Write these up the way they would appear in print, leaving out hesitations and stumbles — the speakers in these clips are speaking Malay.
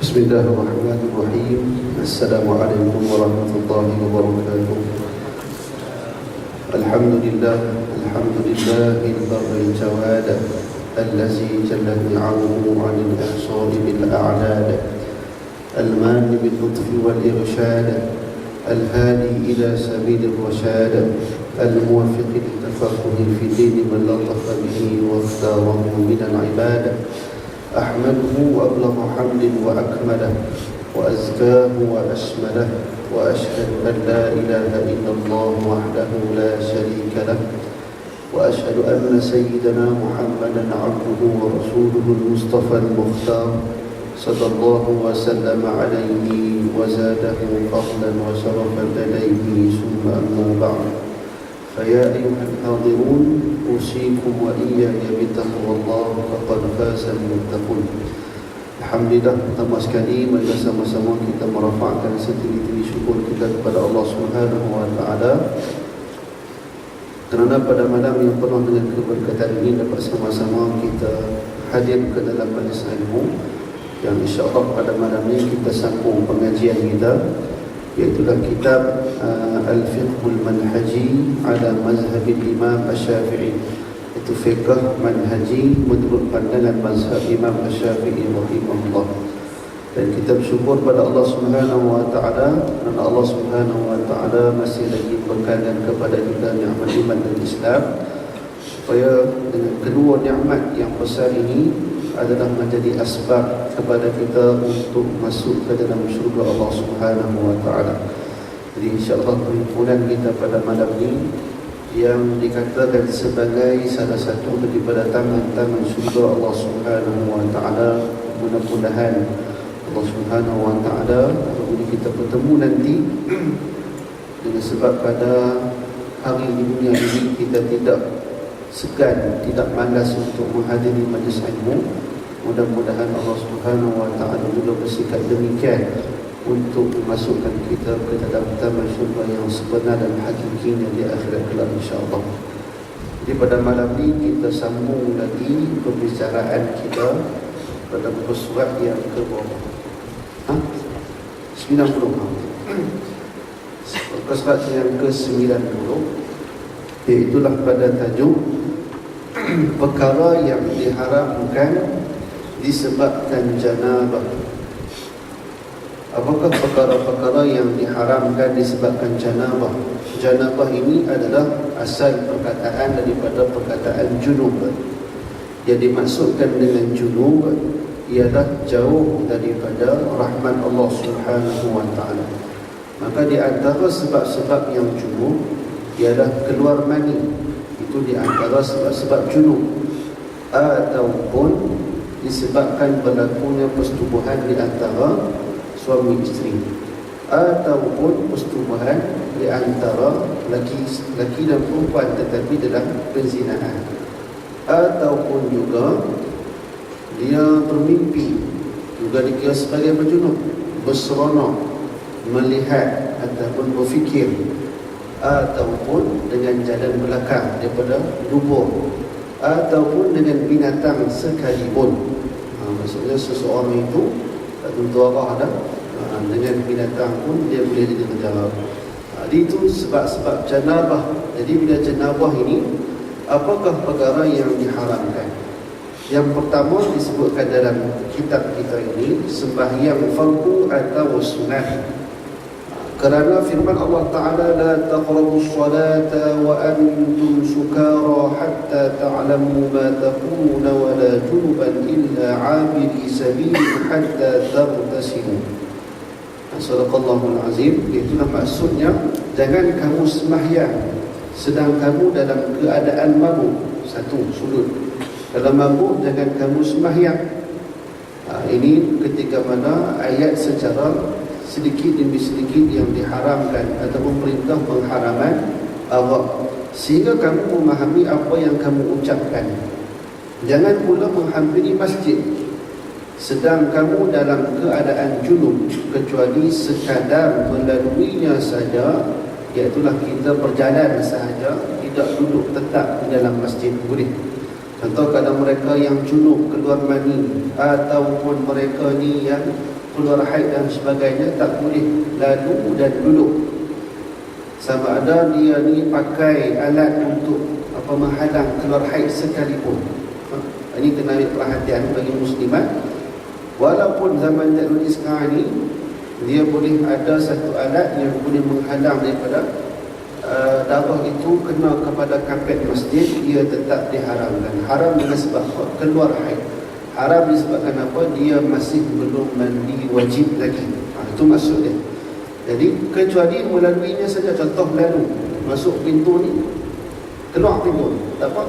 Bismillahirrahmanirrahim. Assalamualaikum warahmatullahi wabarakatuh. Alhamdulillah, alhamdulillahil barril jawad, allazi jalla ni'amuhu 'anil ihsani bil a'dad, al-mani bil lutfi wal irshad, al-hadi ila sabilir rasyad, al-muwaffiq lil tafaqquhi fi din man latafa bihi wa ikhtarahu min al-'ibad. أحمده وأبلغ حمد وأكمله وأزكاه وأشمله وأشهد أن لا إله إلا الله وحده لا شريك له وأشهد أن سيدنا محمدا عبده ورسوله المصطفى المختار صلى الله وسلم عليه وزاده فضلا وشرفا لديه ثم أما بعد فيا أيها الحاضرون أوصيكم وإياي بتقوى الله فقد فاز المتقون. Alhamdulillah, pertama sekali mari sama-sama kita merafakkan setinggi-tinggi syukur kita kepada Allah Subhanahu wa taala kerana pada malam yang penuh dengan keberkatan ini dapat sama-sama kita hadir ke dalam majlis ilmu yang insya-Allah pada malam ini kita sambung pengajian kita, iaitu kitab Al-Fiqhul Manhaji ala Mazhab Imam Asy-Syafi'i. Itu fiqh manhaji menurut pandangan mazhab Imam Asy-Syafi'i rahimahullah. Dan kita bersyukur pada Allah Subhanahu wa taala kerana Allah Subhanahu wa taala masih lagi berikan kepada kita nikmat iman dan Islam, supaya dengan kedua nikmat yang besar ini adalah menjadi asbab kepada kita untuk masuk ke dalam syurga Allah Subhanahu wa taala. Jadi insya-Allah perhimpunan kita pada malam ini yang dikatakan sebagai salah satu daripada tangan-tangan syurga Allah Subhanahu wa taala, mudah-mudahan Allah Subhanahu wa taala apabila kita bertemu nanti dengan sebab pada hari di dunia ini kita tidak segan, tidak malas untuk menghadiri majlis ilmu. Mudah-mudahan Allah Subhanahu wa taala juga bersikap demikian untuk memasukkan kita ke dalam taman syurga yang sebenar dan hakikinya di akhirat kelak insya-Allah. Jadi pada malam ini kita sambung lagi pembicaraan kita pada buku surat yang ke berapa? 90. Buku surat yang ke-90, iaitulah pada tajuk perkara yang diharamkan disebabkan janabah. Apakah perkara-perkara yang diharamkan disebabkan janabah? Janabah ini adalah asal perkataan daripada perkataan junub. Yang dimaksudkan dengan junub ialah jauh daripada rahmat Allah Subhanahu wa taala. Maka di antara sebab-sebab yang junub ialah keluar mani. Itu di antara sebab-sebab junub, ataupun disebabkan berlakunya persetubuhan di antara suami isteri, ataupun persetubuhan di antara laki dan perempuan tetapi dalam perzinahan, ataupun juga dia bermimpi, juga dikira sebagai berjunub, berseronok, melihat ataupun berfikir, ataupun dengan jalan belakang daripada dubur, ataupun dengan binatang sekalipun. Maksudnya seseorang itu tak tentu arah dah, dengan binatang pun dia boleh jadi terjara. Jadi itu sebab-sebab janabah. Jadi bila janabah ini, apakah perkara yang diharamkan? Yang pertama disebutkan dalam kitab kita ini, sembahyang fardu atau sunat. Kerana firman Allah Ta'ala, la taqrabus salata wa antum sukara hatta ta'lamu ma taquluna wa la junuban illa 'abiri sabil hatta taghtasilu. Sadaqallahul azim. Itulah maksudnya, jangan kamu sembahyang sedang kamu dalam keadaan mabuk. Satu sudut, dalam mabuk jangan kamu sembahyang. Ini ketika mana ayat secara sedikit demi sedikit yang diharamkan ataupun perintah pengharaman arak, sehingga kamu memahami apa yang kamu ucapkan. Jangan pula menghampiri masjid sedang kamu dalam keadaan junub, kecuali sekadar melaluinya saja, iaitulah kita berjalan sahaja, tidak duduk tetap di dalam masjid boleh. Contoh kalau mereka yang junub keluar mani, ataupun mereka ni yang keluar haid dan sebagainya, tak boleh lalu dan duduk. Sama ada dia ni pakai alat untuk menghalang keluar haid sekalipun. Ini kena ambil perhatian bagi muslimat. Walaupun zaman teknologi sekarang ni, dia boleh ada satu alat yang boleh menghalang daripada darah itu kena kepada kapet masjid, dia tetap diharamkan. Haram dengan sebab keluar haid. Haram disebabkan apa? Dia masih belum mandi wajib lagi. Itu maksud dia. Jadi kecuali melaluinya saja, contoh lalu masuk pintu ni, keluar pintu ni, tak apa,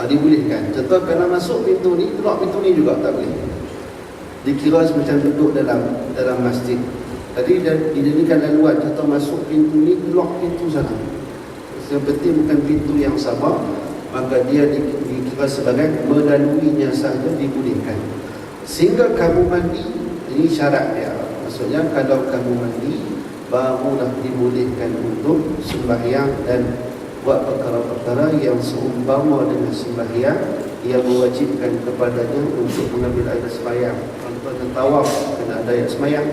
dibolehkan. Contoh kalau masuk pintu ni, keluar pintu ni juga tak boleh. Dikira macam duduk dalam masjid. Tadi dijadikan laluan, contoh masuk pintu ni, keluar pintu sana. Yang penting bukan pintu yang sama, maka dia dikira sebagai melaluinya saja dibolehkan. Sehingga kamu mandi, ini syarat dia. Maksudnya kalau kamu mandi, barulah dibolehkan untuk sembahyang dan buat perkara-perkara yang seumpama dengan sembahyang, yang mewajibkan kepadanya untuk mengambil air sembahyang. Contohnya tawaf, kena ada air sembahyang.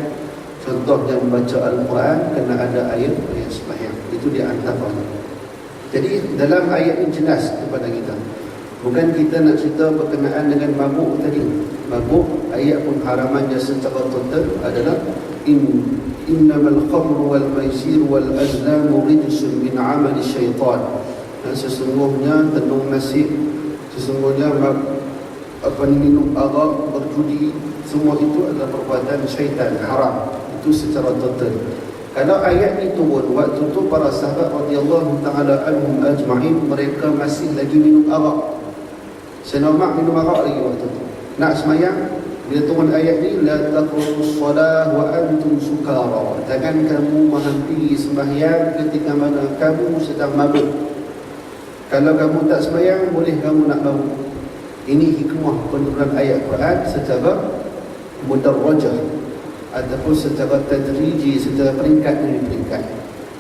Contohnya membaca Al-Quran, kena ada air sembahyang. Itu di antaranya. Jadi dalam ayat ini jelas kepada kita. Bukan kita nak cerita berkenaan dengan mabuk tadi. Mabuk, ayat pun haramannya secara total adalah innamal khamru wal maisir wal azlamu rijsun min amali syaitan. Dan sesungguhnya tenung nasib, sesungguhnya minum arak, berjudi, semua itu adalah perbuatan syaitan, haram. Itu secara total. Kalau ayat ini turun, waktu itu para sahabat radhiyallahu ta'ala anhum ajma'in, mereka masih lagi minum arak. Sayyidina Umar minum arak lagi waktu itu. Nak semayang, bila turun ayat ni, la taqrabus shalah wa antum sukara. Jangan kamu menghampiri sembahyang ketika mana kamu sedang mabuk. Kalau kamu tak sembahyang, boleh kamu nak mabuk. Ini hikmah penurunan ayat Quran secara mudarrajah ataupun secara tadriji, secara peringkat demi peringkat.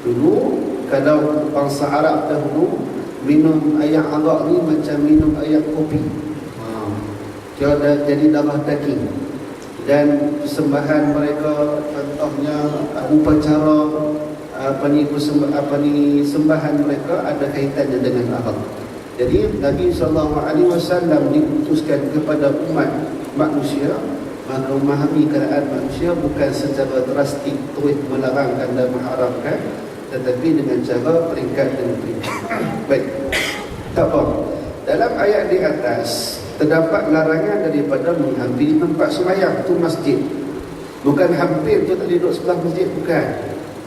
Dulu kalau bangsa Arab dahulu minum air arak ni macam minum air kopi. Dia jadi darah daging. Dan persembahan mereka, contohnya upacara sembahan mereka ada kaitannya dengan arak. Jadi Nabi SAW diutuskan kepada umat manusia, maka memahami keadaan manusia bukan secara drastik terus melarangkan dan mengharamkan, tetapi dengan cara peringkat demi peringkat. Baik, tak apa. Dalam ayat di atas terdapat larangan daripada menghampiri tempat sembahyang, itu masjid. Bukan hampir tu tak duduk sebelah masjid, bukan.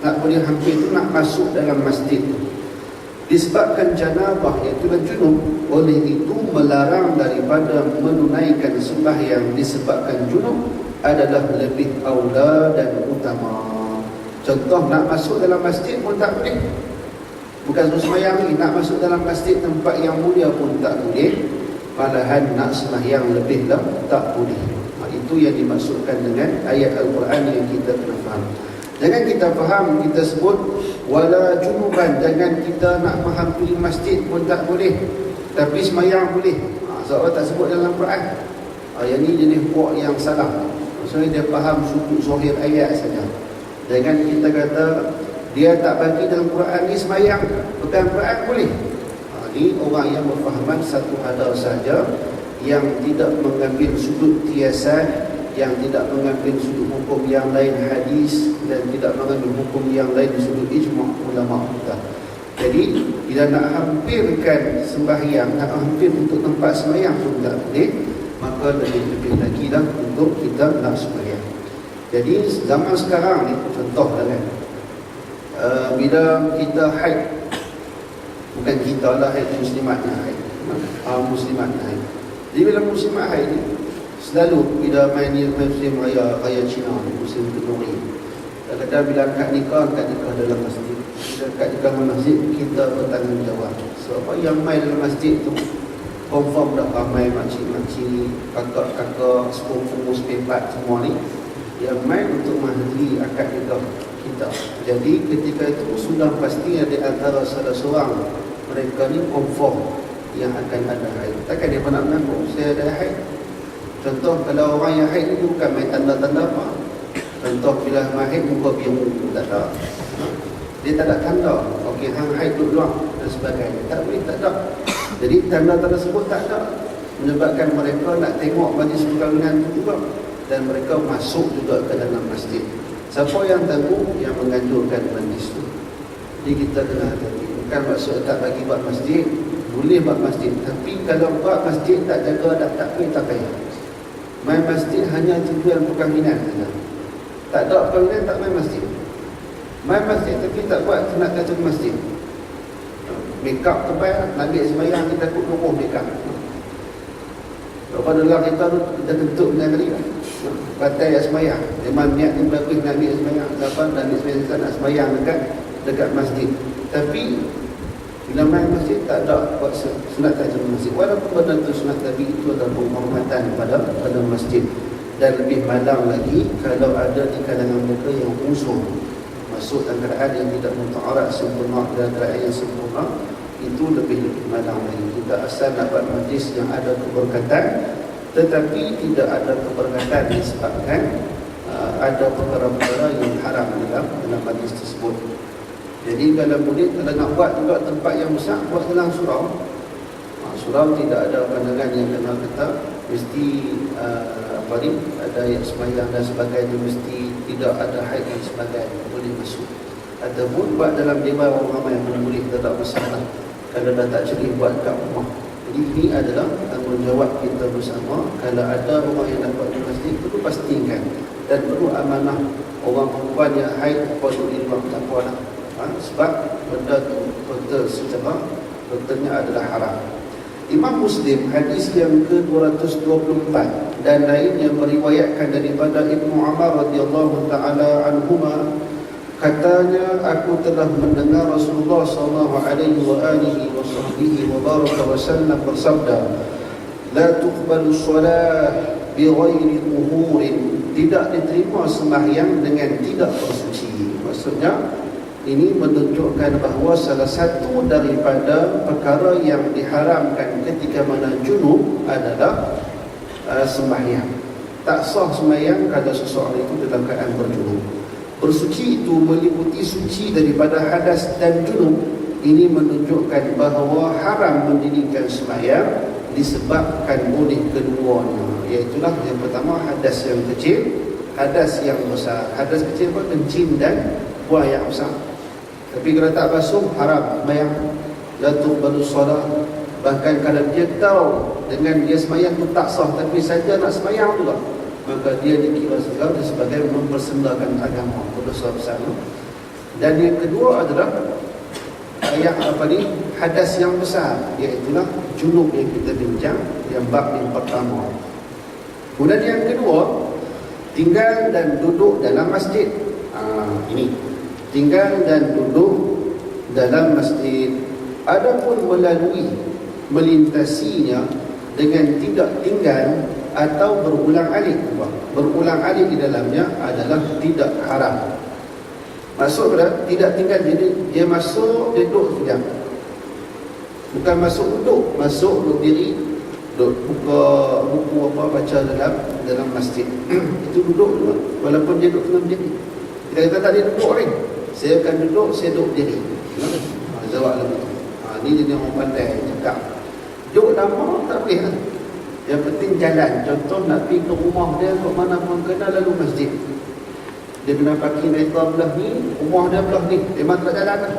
Nak boleh hampir tu nak masuk dalam masjid. Disebabkan janabah, iaitu junub, oleh itu melarang daripada menunaikan sembahyang disebabkan junub adalah lebih aula dan utama. Contoh, nak masuk dalam masjid pun tak boleh. Bukan suruh sembahyang ni, nak masuk dalam masjid tempat yang mulia pun tak boleh. Malahan nak sembahyang lebih dah tak boleh. Itu yang dimaksudkan dengan ayat Al-Quran yang kita kena faham. Jangan kita faham, kita sebut wala junuban, jangan kita nak menghampiri masjid pun tak boleh, tapi sembahyang boleh. Sebab tak sebut dalam Quran. Yang ni jenis puak yang salah. Maksudnya dia faham sudut zahir ayat saja. Jangan kita kata dia tak bagi dalam Quran ni sembahyang, bukan Quran boleh. Ini orang yang berfahaman satu hadar saja, yang tidak mengambil sudut kiasan, yang tidak mengambil sudut hukum yang lain hadis, dan tidak mengambil hukum yang lain sudut ijma' ulama kita. Jadi bila nak hampirkan sembahyang, nak hampir untuk tempat sembahyang pun tak boleh, maka lebih lagi dah untuk kita nak sembahyang. Jadi zaman sekarang ni, contoh lah kan, bila kita haid, bukan kita lah haid, muslimatnya haid, muslimatnya haid. Jadi bila muslimat haid ni, selalu bila main musim raya Cina, musim kenduri, kadang-kadang bila akad nikah dalam masjid. Bila akad nikah dalam masjid, kita bertanggungjawab. Sebab yang main dalam masjid tu confirm dah ramai makcik-makcik, kakak-kakak, sepupu, sepepat semua ni yang main untuk menghadiri akad nikah kita. Jadi ketika itu sudah pasti ada antara salah seorang mereka ni confirm yang akan ada haid. Takkan dia nak mengaku saya ada haid. Contoh kalau orang yang haid itu bukan main tanda-tanda apa. Contoh bila haid muka biru, tak ada. Dia tak ada tanda. Okey, hang haid duduk luar dan sebagainya. Tak boleh, tak ada. Jadi tanda-tanda tersebut tak ada. Menyebabkan mereka nak tengok majlis perkahwinan itu juga. Dan mereka masuk juga ke dalam masjid. Siapa yang tanggung? Yang menganjurkan majlis itu. Jadi kita kena hati-hati. Bukan maksud tak bagi buat masjid. Boleh buat masjid. Tapi kalau buat masjid tak jaga adab takbir, tak payah. Main masjid hanya tujuan perkahwinan saja. Tak ada perkahwinan, tak main masjid. Main masjid tapi tak buat sunat tajam masjid. Make up tebal, nak ambil sembahyang kita takut lumpuh make up. Lepas dalam kita tu kita tentu dengan kali lah. Patai yang sembahyang. Memang niat ni bagus nak ambil sembahyang. Lepas nak ambil sembahyang, nak sembahyang dekat masjid. Tapi bila main masjid tak ada buat sunat tajam masjid. Walaupun benda tu sunat, tapi itu adalah penghormatan pada masjid. Dan lebih malang lagi kalau ada di kalangan mereka yang usul masuk dalam keadaan yang tidak muta'arat sempurna dan keadaan yang sempurna, itu lebih malang lagi. Kita asal nak buat majlis yang ada keberkatan, tetapi tidak ada keberkatan disebabkan ada perkara-perkara yang haram dalam majlis tersebut. Jadi kalau murid kalau nak buat juga tempat yang besar, buat dalam surau. Surau tidak ada pandangan yang kena kata mesti ada yang sembahyang dan sebagainya, mesti tidak ada haid dan sebagainya, boleh masuk. Ataupun buat dalam dewan orang ramai pun boleh, tak masalah. Kalau dah tak cerita buat kat rumah. Jadi ini adalah tanggungjawab kita bersama. Kalau ada orang yang dapat di masjid, perlu pastikan dan perlu amanah orang perempuan yang haid perlu di luar, tak apa lah. Sebab benda tu betul secara betulnya adalah haram. Imam Muslim hadis yang ke-224 dan lainnya meriwayatkan daripada Ibnu Umar radhiyallahu taala anhuma, katanya aku telah mendengar Rasulullah sallallahu alaihi wa alihi wa sahbihi wa baraka wasallam bersabda, la tuqbalu shalah bi ghairi tuhurin, tidak diterima sembahyang dengan tidak bersuci. Maksudnya ini menunjukkan bahawa salah satu daripada perkara yang diharamkan ketika mana junub adalah sembahyang. Tak sah sembahyang kalau seseorang itu dalam keadaan berjunub. Bersuci itu meliputi suci daripada hadas dan junub. Ini menunjukkan bahawa haram mendirikan sembahyang disebabkan oleh keduanya. Iaitulah yang pertama hadas yang kecil, hadas yang besar. Hadas kecil pun kencing dan buang yang besar. Tapi kalau tak basuh, haram sembahyang. La tuqbalu shalah. Bahkan kalau dia tahu dengan dia sembahyang tu tak sah, tapi saja nak sembahyang juga, maka dia dikira segala sebagai mempersendakan agama, berdosa besar. Dan yang kedua adalah hadas yang besar, iaitulah junub yang kita bincang, yang bab yang pertama. Kemudian yang kedua, tinggal dan duduk dalam masjid. Ini tinggal dan duduk dalam masjid. Adapun melintasinya dengan tidak tinggal atau berulang-alik di dalamnya adalah tidak haram. Maksud tidak tinggal, jadi dia masuk, dia duduk sekejap. Bukan masuk duduk, masuk berdiri, duduk buka buku apa, baca dalam masjid. Itu duduk juga, walaupun dia duduk tengah berdiri. Kita kata tak dia duduk orang, saya akan duduk, saya duduk berdiri. Jawab lebih. Ini jadi orang pandai cakap. Duduk lama tak boleh lah. Yang penting jalan. Contoh nak pergi ke rumah dia, ke mana pun kena lalu masjid. Dia kena parking kereta belah ni, rumah dia belah ni, memang tak jalan lah.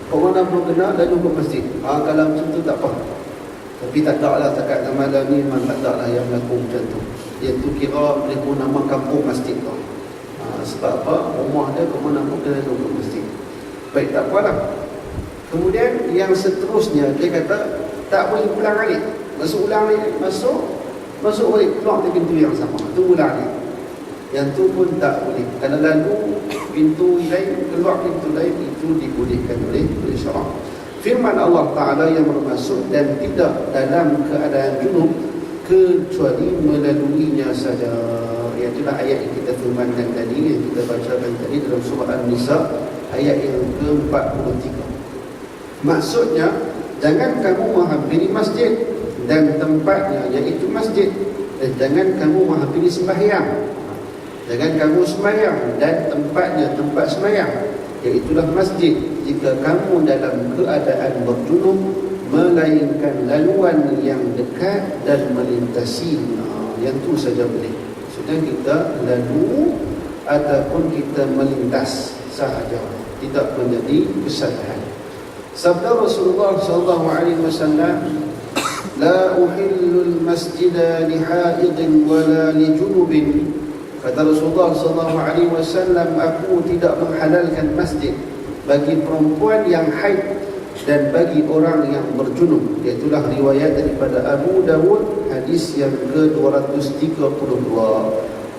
Ke mana pun kena lalu ke masjid. Kalau macam tu tak apa. Tapi tak ada lah setakat zaman ni, memang tak ada lah yang berlaku macam tu. Yang tu kira boleh pun nama kampung masjid tu. Sebab apa? Rumah dia ke mana pun kena lalu ke masjid. Baik, tak apa lah. Kemudian yang seterusnya, dia kata tak boleh ulang alik. Masuk ulang alik, masuk balik, keluar dari pintu yang sama. Itu ulang alik. Yang tu pun tak boleh. Kalau lalu pintu lain, keluar pintu lain, itu dibolehkan oleh syarak. Firman Allah Ta'ala yang bermaksud dan tidak dalam keadaan junub kecuali melaluinya saja. Iaitulah ayat yang kita firmankan tadi, yang kita bacakan tadi dalam surah An-Nisa ayat yang ke-43. Maksudnya, jangan kamu menghampiri masjid dan tempatnya, iaitu masjid, Dan jangan kamu menghampiri sembahyang. Jangan kamu sembahyang dan tempatnya tempat sembahyang, iaitulah masjid, jika kamu dalam keadaan berjunub, melainkan laluan yang dekat dan melintasi. Yang tu saja boleh. Maksudnya kita lalu ataupun kita melintas sahaja, tidak menjadi kesalahan. Sabda Rasulullah sallallahu alaihi wasallam, la uhillul masjida li haidin wala li junubin. Kata Rasulullah sallallahu alaihi wasallam, aku tidak menghalalkan masjid bagi perempuan yang haid dan bagi orang yang berjunub. Iaitulah riwayat daripada Abu Dawud, hadis yang ke-232.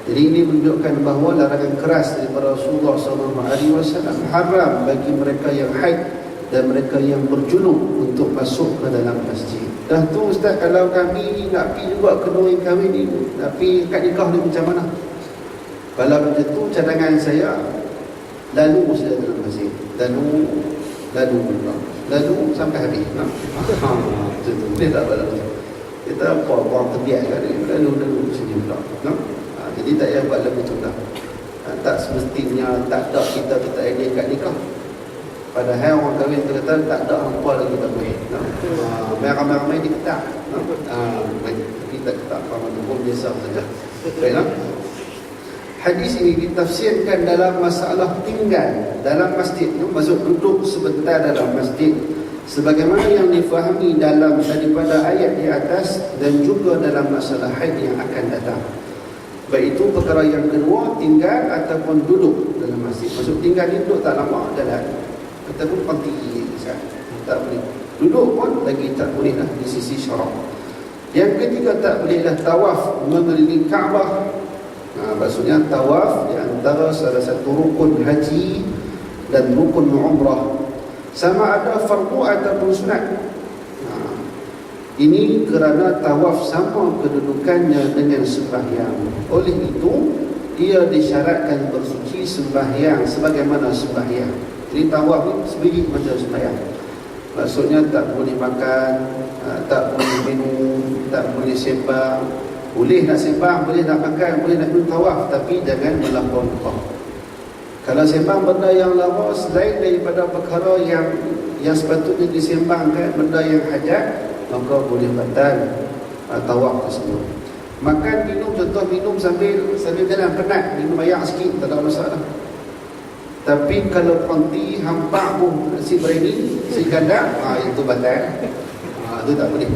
Jadi ini menunjukkan bahawa larangan keras daripada Rasulullah SAW haram bagi mereka yang haid dan mereka yang berjunub untuk masuk ke dalam masjid. Dah tu Ustaz, kalau kami nak pergi juga kenduri kahwin ni, nak pergi kat nikah ni macam mana? Kalau macam tu, cadangan saya, lalu saja dalam masjid. Lalu sampai habis. Macam tu, boleh tak lalu? Kita buang tebiak kan, lalu sini pula. Jadi tak payah buat lagu tu dah. Tak semestinya tak ada kita idea kat nikah. Padahal orang kahwin tu kata tak ada apa lagi tak boleh. Ramai-ramai dia ketak. Kita ketak apa pun biasa saja. Baiklah. Hadis ini ditafsirkan dalam masalah tinggal dalam masjid, maksud duduk sebentar dalam masjid, sebagaimana yang difahami dalam daripada ayat di atas dan juga dalam masalah haid yang akan datang. Baik itu perkara yang kedua, tinggal ataupun duduk dalam masjid. Maksud tinggal ni duduk tak lama dalam ataupun parti tak boleh. Duduk pun lagi tak boleh lah di sisi syarak. Yang ketiga, tak bolehlah tawaf mengelilingi Kaabah. Maksudnya tawaf di antara salah satu rukun haji dan rukun umrah, sama ada fardu ataupun sunat. Ini kerana tawaf sama kedudukannya dengan sembahyang. Oleh itu ia disyaratkan bersuci sembahyang sebagaimana sembahyang. Jadi tawaf ni sebiji macam sembahyang. Maksudnya tak boleh makan, tak boleh minum, tak boleh sembang. Boleh nak sembang, boleh nak makan, boleh nak minum, tawaf, tapi jangan melampaui. Kalau sembang benda yang lama selain daripada perkara yang sepatutnya disembangkan, benda yang hajat, maka boleh batal tawaf tersebut. Makan, minum, contoh minum sambil jalan penat, minum air sikit, tak ada masalah. Tapi kalau konti hampak pun nasi berani, nasi ganda, itu batal. Itu tak boleh.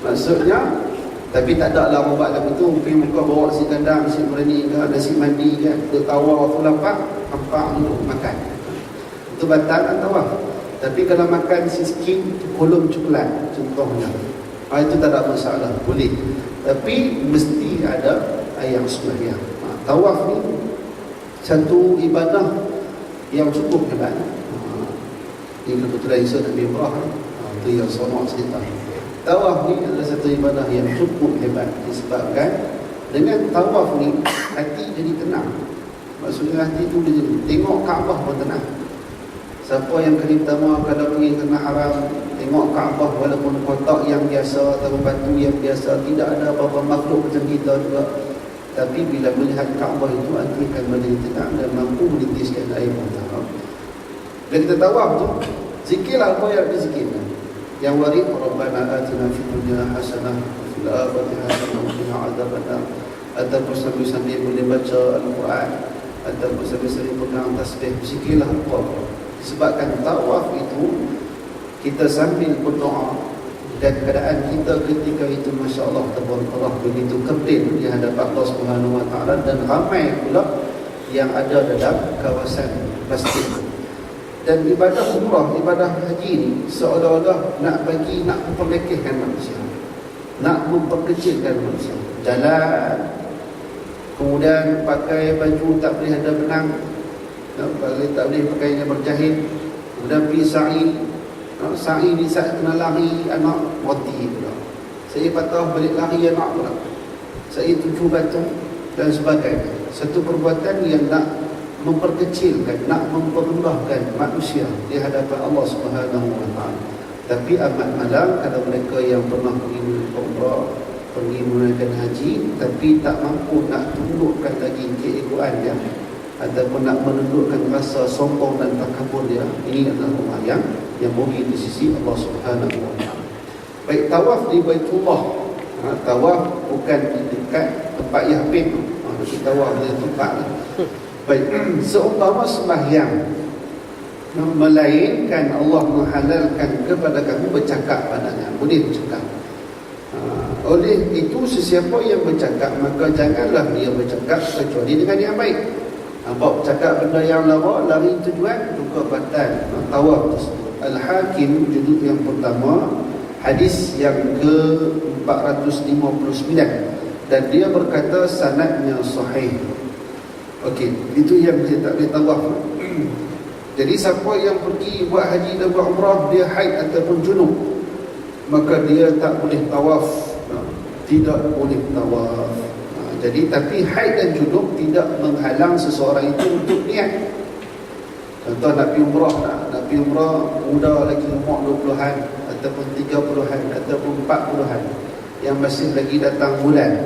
Maksudnya, tapi tak ada lah buat lagu tu, pergi muka bawa nasi ganda, nasi berani ke, nasi mandi ke, ke tawar tu lampak, hampak dulu makan. Itu batal kan tawaf. Tapi kalau makan sikit, kolom coklat contohnya, itu tak ada masalah, boleh. Tapi mesti ada ayat sembahyang. Tawaf ni satu ibadah yang cukup hebat. Ini kebetulan Isa Nabi Ibrahim, itu yang sonok cerita. Tawaf ni adalah satu ibadah yang cukup hebat, disebabkan dengan tawaf ni hati jadi tenang. Maksudnya hati tu dia jadi tengok Kaabah pun tenang. Siapa yang kali pertama kalau pergi ke Haram, tengok Kaabah walaupun kotak yang biasa atau batu yang biasa, tidak ada apa-apa makhluk macam kita juga, tapi bila melihat Kaabah itu, hati akan menjadi tenang dan mampu menitiskan air mata. Bila kita tawaf tu, zikirlah apa yang dizikirkan. Yang warid, Rabbana atina fid dunya hasanah wa fil akhirati hasanah wa qina adzabannar. Ataupun sambil-sambil boleh baca Al-Quran, ataupun sambil-sambil pegang tasbih, zikirlah apa. Sebabkan tawaf itu kita sambil berdoa, dan keadaan kita ketika itu Masya Allah tabarakallah begitu kerdil di hadapan Allah Subhanahu Wa Taala, dan ramai pula yang ada dalam kawasan masjid. Dan ibadah umrah, ibadah haji ni seolah-olah nak memperlekehkan manusia, nak memperkecilkan manusia. Jalan, kemudian pakai baju tak boleh ada benang, tak boleh pakainya berjahit, kemudian pergi sa'i. Sa'i ni saat kena lari, anak mati pula. Saya patah balik lari, anak pula. Saya 7 batu dan sebagainya. Satu perbuatan yang nak memperkecilkan, nak memperendahkan manusia di hadapan Allah Subhanahu Wa Taala. Tapi amat malang kalau mereka yang pernah pergi umrah pergi menunaikan haji tapi tak mampu nak tundukkan lagi keegoan dia ataupun nak menundukkan rasa sombong dan takabur dia, ini adalah orang yang merugi di sisi Allah Subhanahu wa taala. Baik, tawaf di Baitullah, tawaf bukan di dekat tempat Yahbib, kita tawaf di tempat. Baik, seumpama sembahyang, melainkan Allah menghalalkan kepada kamu bercakap padanya, boleh bercakap. Oleh itu sesiapa yang bercakap, maka janganlah dia bercakap kecuali dengan yang baik. Bawa bercakap benda yang lari tujuan, juga batal tawaf tersebut. Al-Hakim juzuk yang pertama, hadis yang ke-459, dan dia berkata sanadnya sahih. Okey, itu yang dia tak boleh tawaf. Jadi siapa yang pergi buat haji dan buat umrah, dia haid ataupun junub, maka dia tak boleh tawaf, tidak boleh tawaf. Jadi tapi haid dan junub tidak menghalang seseorang itu untuk niat. Contoh nak pergi umrah, nak pergi umrah muda lagi, umur 20-an ataupun 30-an ataupun 40-an, yang masih lagi datang bulan.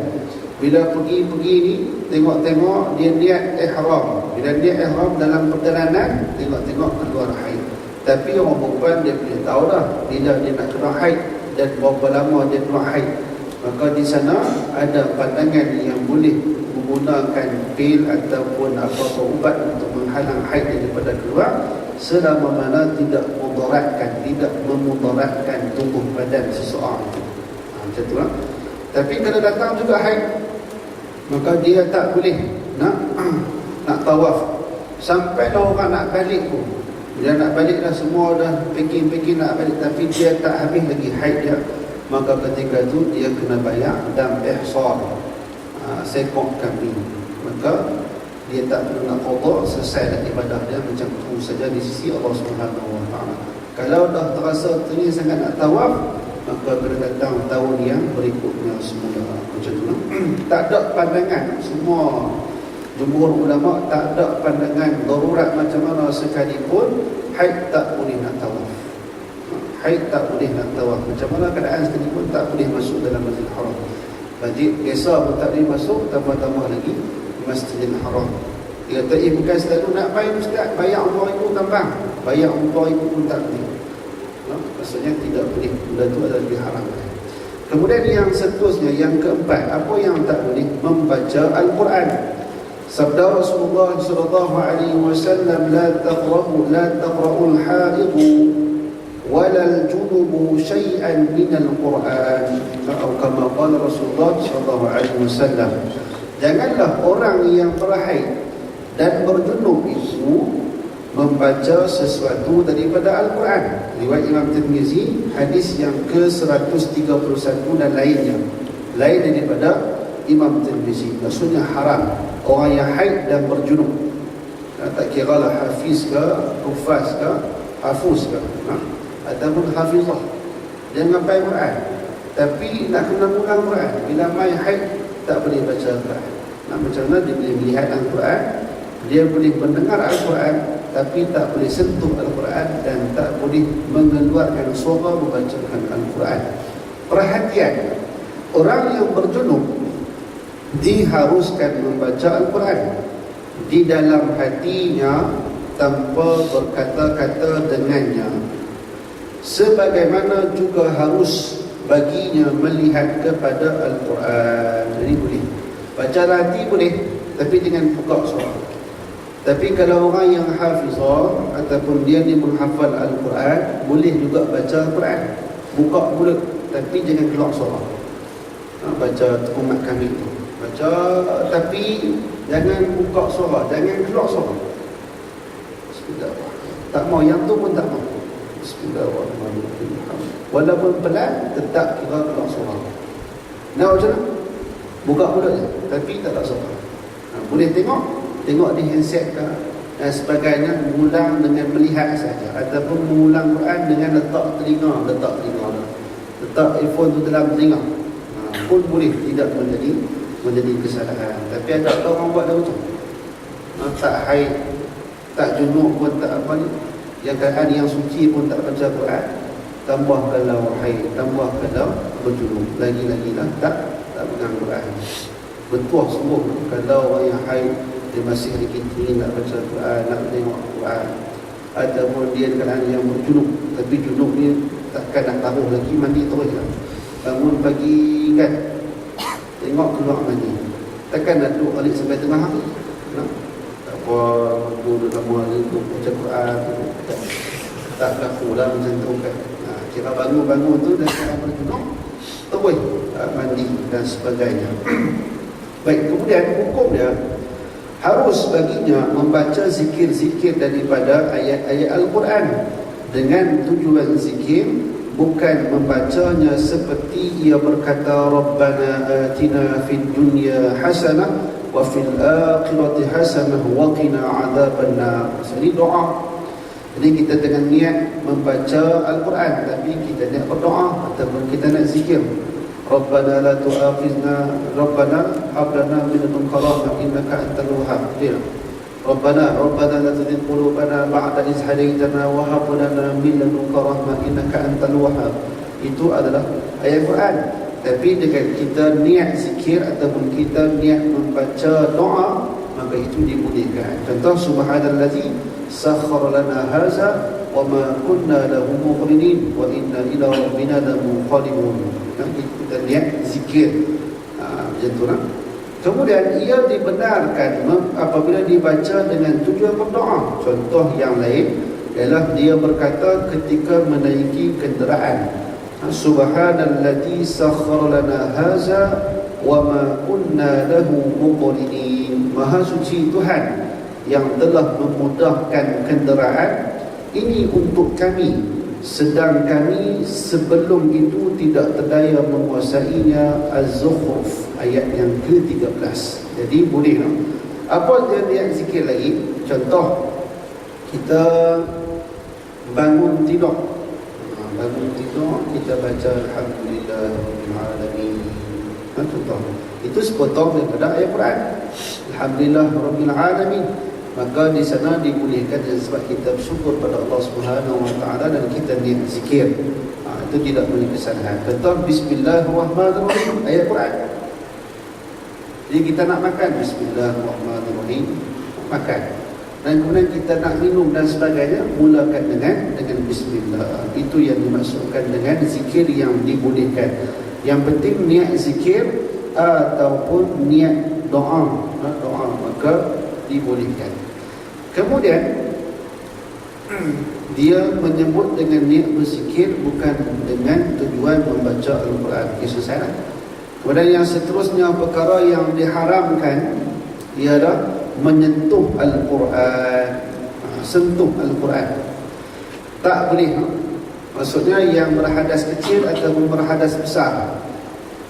Bila pergi ni, tengok-tengok dia niat ihram. Bila niat ihram dalam perjalanan, tengok-tengok keluar haid. Tapi orang perempuan dia boleh tahu dah bila dia nak keluar haid dan berapa lama dia keluar haid. Maka di sana ada pandangan yang boleh menggunakan pil ataupun apa-apa ubat untuk menghalang haid daripada keluar, selama mana tidak memudaratkan tubuh badan seseorang. Macam tu lah. Tapi kalau datang juga haid, maka dia tak boleh nak tawaf sampailah orang nak balik pun. Dia nak balik dah, semua dah packing nak balik, tapi dia tak habis lagi haid dia, maka ketika itu dia kena bayar dam ihsar, sekok kambing. Maka dia tak perlu nak qada, selesai dah ibadah dia macam itu saja di sisi Allah Subhanahu wa taala. Kalau dah terasa teringin sangat nak tawaf, maka kena datang tahun yang berikutnya semula. Macam tu. Tak ada pandangan, semua jumhur ulama tak ada pandangan darurat macam mana sekalipun haid tak boleh nak tawaf. Haid tak boleh nak tawaf. Macam mana keadaan sekalipun tak boleh masuk dalam Masjidil Haram. Masjid biasa pun tak boleh masuk, tambah-tambah lagi Masjidil Haram. Dia kata, bukan selalu nak bayar ustaz, bayar RM4,000 tambah. Bayar RM4,000 pun tak boleh. Maksudnya tidak boleh, benda itu adalah diharamkan. Kemudian yang seterusnya, yang keempat, apa yang tak boleh? Membaca Al-Quran. Sabda Rasulullah sallallahu alaihi wasallam, la taqra'ul haidhu walal junubu syai'an minal Quran, atau kama qala Rasulullah sallallahu alaihi wasallam, janganlah orang yang berhaid dan berjunub itu membaca sesuatu daripada Al-Quran. Riwayat Imam Tirmizi, hadis yang ke-131 dan lainnya, lain daripada Imam Tirmizi. Maksudnya haram orang yang haid dan berjunub. Tak kira lah hafiz ke, hufaz ke, hafuz ke, ataupun hafizah, jangan baca Quran, tapi nak kena pegang Quran. Bila mai haid tak boleh baca Quran. Macam mana dia boleh melihat Al-Quran, dia boleh mendengar Al-Quran, tapi tak boleh sentuh Al-Quran dan tak boleh mengeluarkan suara membacakan Al-Quran. Perhatian, orang yang berjunub diharuskan membaca Al-Quran di dalam hatinya tanpa berkata-kata dengannya, sebagaimana juga harus baginya melihat kepada Al-Quran. Jadi boleh baca hati, boleh, tapi jangan buka suara. Tapi kalau orang yang hafizah ataupun dia ni menghafal Al-Quran, boleh juga baca Al-Quran, buka mulut, tapi jangan keluar suara. Baca umat kami tu, baca tapi jangan buka suara, jangan keluar suara. Bismillah. Tak mau, yang tu pun tak mau. Bismillahirrahmanirrahim. Walaupun pelan, tetap kira keluar suara. Nak macam mana? Buka mulut je, tapi tak ada suara. Boleh tengok di handset ke dan sebagainya, mengulang dengan melihat saja, ataupun mengulang Quran dengan letak telinga, letak earphone tu dalam telinga, pun boleh, tidak menjadi kesalahan. Tapi ada orang buat dah macam tak haid, tak junub pun tak apa ni, yang keadaan yang suci pun tak baca Quran, tambah kalau haid, tambah kalau berjunub, lagi-lagi lah tak pegang Quran. Betul semua kalau orang yang haid dia masih hari kita nak baca Quran, nak tengok Quran, ataupun dia kadang yang berjunub, tapi junub ni takkan nak taruh lagi, mandi terus lah. Bangun pagi kan, tengok keluar mandi, takkan nak duduk balik sampai tengah hari. Tak apa, aku dah lama hari tu baca Quran, tak berlaku lah macam tu kan. Kira bangun-bangun tu dah sekarang berjunub, terus mandi dan sebagainya. Baik, kemudian hukum dia harus baginya membaca zikir-zikir daripada ayat-ayat Al-Quran dengan tujuan zikir, bukan membacanya seperti ia berkata Rabbana atina fid dunya hasanah wa fil akhirati hasanah wa qina adzabannar. Ini doa. Jadi kita dengan niat membaca Al-Quran, tapi kita nak berdoa ataupun kita nak zikir. Rabbana la tu'akhizna, Rabbana hab lana min ladunka rahmah innaka antal wahhab. Rabbana la tuzigh qulubana ba'da idh hadaytana wa hab lana min ladunka rahmah innaka antal wahhab. Itu adalah ayat Quran. Tapi dengan kita niat zikir ataupun kita niat membaca doa, maka itu dibolehkan. Contoh, subhanallazi sakhkhara lana hadza wa ma kunna lahu muqrinin wa inna ila rabbina lamunqalibun. Kita niat zikir macam tu lah. Kemudian ia dibenarkan apabila dibaca dengan tujuan berdoa. Contoh yang lain ialah dia berkata ketika menaiki kenderaan, subhanallazi sakhkhara lana hadza wa ma kunna lahu muqrinin. Maha suci Tuhan yang telah memudahkan kenderaan ini untuk kami, sedang kami sebelum itu tidak terdaya menguasainya. Az-Zukhruf ayat yang ke-13. Jadi boleh tak? Apa dia niat zikir lagi? Contoh, kita bangun tidur, kita baca Alhamdulillahirabbil alamin. Contoh, itu sepotong daripada ayat Quran Alhamdulillahirabbil alamin. Maka di sana dibolehkan sebab kita bersyukur pada Allah Subhanahu Wa Taala dan kita niat zikir. Itu tidak boleh kesalahan. Contoh, Bismillahirrahmanirrahim ayat Quran. Jadi kita nak makan, Bismillahirrahmanirrahim, makan. Dan kemudian kita nak minum dan sebagainya, mulakan dengan Bismillah. Itu yang dimaksudkan dengan zikir yang dibolehkan. Yang penting niat zikir ataupun niat doa, maka dibolehkan. Kemudian dia menyebut dengan niat berzikir bukan dengan tujuan membaca Al-Quran. Selesai. Kemudian yang seterusnya, perkara yang diharamkan ialah menyentuh Al-Quran. Sentuh Al-Quran tak boleh. Maksudnya yang berhadas kecil ataupun berhadas besar.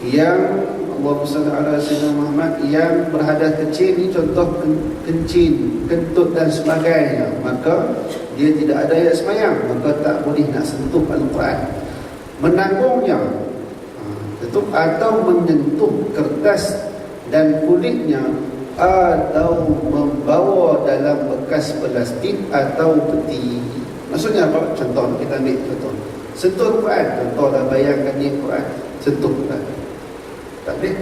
Yang Allahumma salli ala sayyidina Muhammad, yang berhadas kecil ni contoh kencing, kentut dan sebagainya, maka dia tidak ada ayat semayang, maka tak boleh nak sentuh Al-Quran. Menanggungnya atau menyentuh kertas dan kulitnya, atau membawa dalam bekas plastik atau peti. Maksudnya apa? Contoh, kita ambil contoh, sentuh Al-Quran. Contohlah, bayangkan ni Al-Quran, sentuh Al-Quran, tak boleh.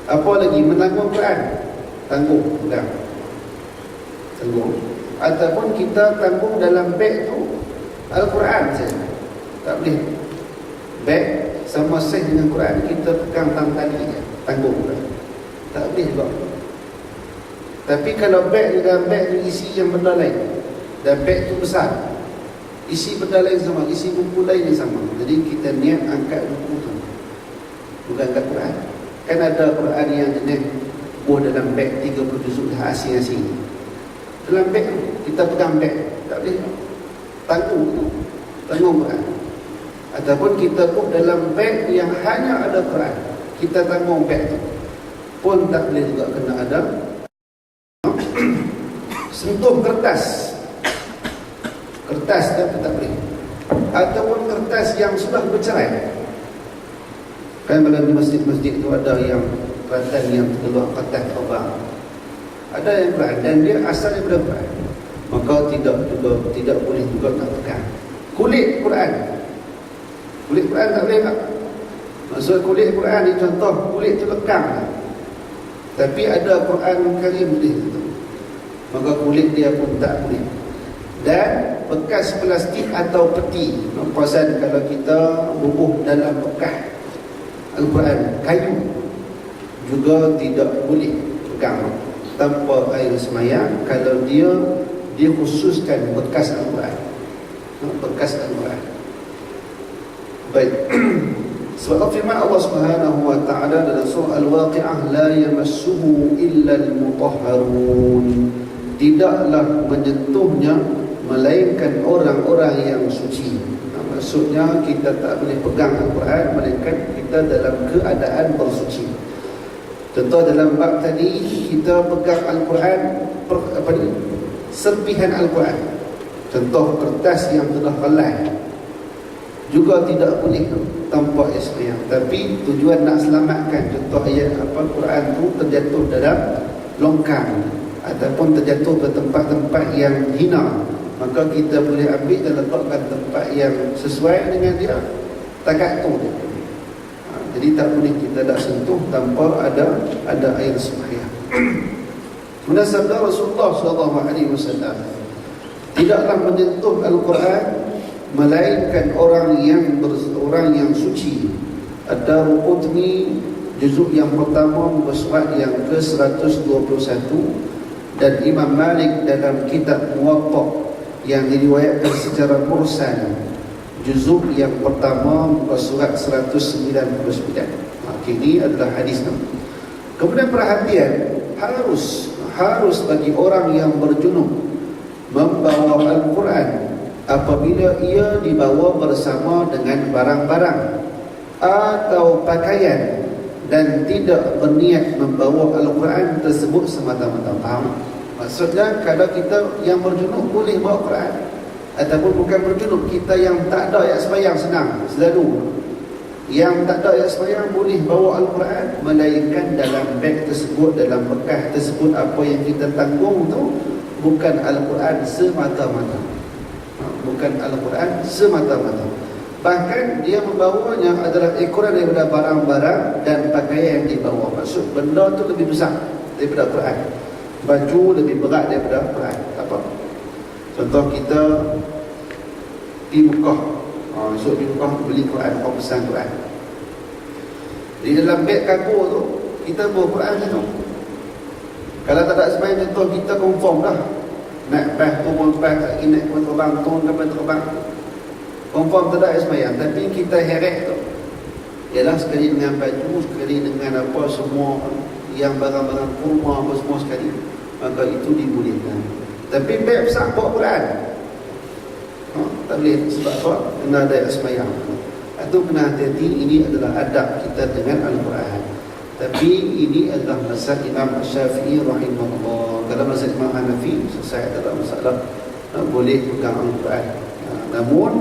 Apa lagi? Menanggung Quran, tanggung, pegang, tanggung. Ataupun kita tanggung dalam beg tu Al-Quran saja, tak boleh. Beg sama saiz dengan Quran, kita pegang tali, tanggung Quran, tak boleh juga. Tapi kalau beg dalam beg tu isi yang benda lain, dan beg tu besar, isi benda lain sama, isi buku lain sama, jadi kita niat angkat buku tu, bukan angkat Quran. Kan ada Quran yang jenis dalam beg 30 juzuk dah asing-asing, dalam beg tu kita pegang beg, tak boleh. Tanggung Quran. Ataupun kita pun dalam beg yang hanya ada Quran, kita tanggung beg tu pun tak boleh juga, kena ada. Sentuh kertas tak boleh. Ataupun kertas yang sudah bercerai. Kan kalau di masjid-masjid tu ada yang kertas yang keluar kertas khabar, ada yang Quran dan dia asalnya daripada Quran, maka tidak boleh juga nak pegang. Kulit Quran tak boleh tak? Maksud kulit Quran ni contoh, kulit tu lekang, tapi ada Quran Karim di situ, maka kulit dia pun tak boleh. Dan bekas plastik atau peti, perasan kalau kita bubuh dalam bekas Al-Quran kayu juga tidak boleh pegang tanpa air semayang kalau dia khususkan bekas Al-Quran. Bekas Al-Quran. Baik. Sebab firman Allah Subhanahu wa taala dalam surah Al-Waqiah, la yamassuhu illa al-mutahharun. Tidaklah menyentuhnya melainkan orang-orang yang suci. Maksudnya kita tak boleh pegang Al-Quran melainkan kita dalam keadaan bersuci. Contoh dalam bab tadi, kita pegang Al-Quran, serpihan Al-Quran, contoh kertas yang telah kelai, juga tidak boleh tanpa ismiyah. Tapi tujuan nak selamatkan, contoh ayat Quran tu terjatuh dalam longkang ataupun terjatuh ke tempat-tempat yang hina, maka kita boleh ambil dan letakkan tempat yang sesuai dengan dia, takat tu. Jadi tak boleh kita nak sentuh tanpa ada air sembahyang. Kemudian sabda Rasulullah SAW, tidaklah menyentuh Al-Quran melainkan orang yang suci. Ad-Darqutni juzuk yang pertama muka surat yang ke-121, dan Imam Malik dalam kitab Muwatta yang diriwayatkan secara mursal juzuk yang pertama muka surat 199. Ini adalah hadis. Kemudian perhatian, harus bagi orang yang berjunub membawa Al-Quran apabila ia dibawa bersama dengan barang-barang atau pakaian dan tidak berniat membawa Al-Quran tersebut semata-mata. Faham? Maksudnya kalau kita yang berjunub boleh bawa Quran, ataupun bukan berjunub, kita yang tak ada ayat sembahyang, senang selalu yang tak ada ayat sembahyang boleh bawa Al-Quran, melainkan dalam beg tersebut, dalam bekas tersebut, apa yang kita tanggung tu bukan Al-Quran semata-mata, bukan Al-Quran semata-mata. Bahkan dia membawanya adalah ekoran daripada barang-barang dan pakaian yang dibawa. Maksud benda tu lebih besar daripada Quran, baju lebih berat daripada Quran. Apa? Contoh kita di Mekah, so di Mekah beli Quran, kau pesan Quran, di dalam beg kargo tu kita bawa Quran tu. Kalau tak ada sembahyang, contoh kita confirm dah nak pas turun pas tak kena pun terbang, turun kapal terbang, confirm tak ada sembahyang, tapi kita heret tu ialah sekali dengan baju, sekali dengan apa semua yang barang-barang kurma apa semua sekali, maka itu dibolehkan. Tapi beg besar bawa Quran tak boleh. Sebab apa? Kena ada sembahyang. Itu kena hati-hati. Ini adalah adab kita dengan Al-Quran. Tapi ini adalah mazhab Imam Syafi'i rahimahullah. Kalau mazhab Imam Hanafi, saya tak ada masalah, boleh pegang Al-Quran. Namun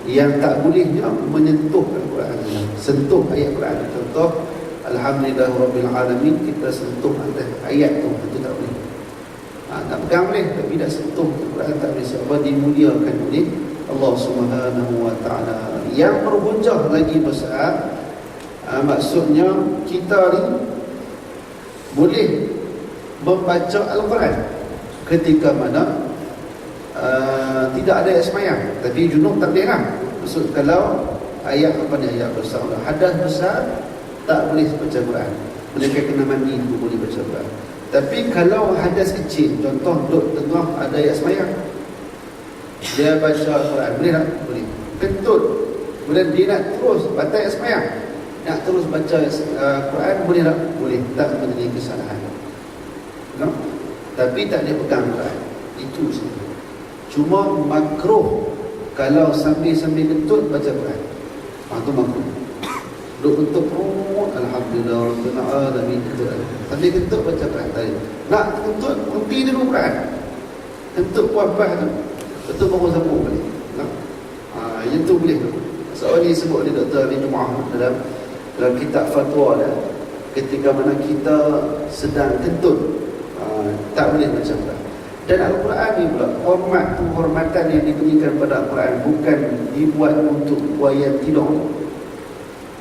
yang tak bolehnya menyentuh Al-Quran, sentuh ayat Quran. Contoh Alhamdulillahirabbil alamin, kita sentuh atas ayat tu, itu tak boleh. Tak pegang boleh, tapi tak sentuh Al-Quran tak boleh. Sebab dimuliakan oleh Allah Subhanahu wa taala. Yang berhujah lagi besar, maksudnya kita ni boleh membaca Al-Quran ketika mana tidak ada ayat sembahyang, tapi junub tak boleh lah. Maksud kalau ayat apa ni, ayat besar, hadas besar, tak boleh baca Quran. Mereka kena mandi tu boleh baca Quran. Tapi kalau hadas kecil, contoh duduk tengah ada ayat sembahyang, dia baca Quran, boleh tak? Boleh. Kentut, kemudian dia nak terus baca ayat sembahyang, nak terus baca Quran, boleh tak? Boleh. Tak menjadi kesalahan, no? Tapi tak boleh pegang Quran, itu saja. Cuma makruh kalau sambil-sambil kentut baca Quran, itu makruh. Duk kentut pun Alhamdulillah Rabbil Alamin, sambil kentut baca Quran tadi. Nak kentut, berhenti dulu Quran, kentut puas-puas tu, betul baru sambung balik. Yang tu boleh tu. Soal ni sebut oleh Dr. Ali Jumaah dalam kitab fatwa dia, ketika mana kita sedang kentut, tak boleh baca Quran. Dan Al-Quran ni pula, penghormatan yang diberikan pada Al-Quran bukan dibuat untuk buaya tidur.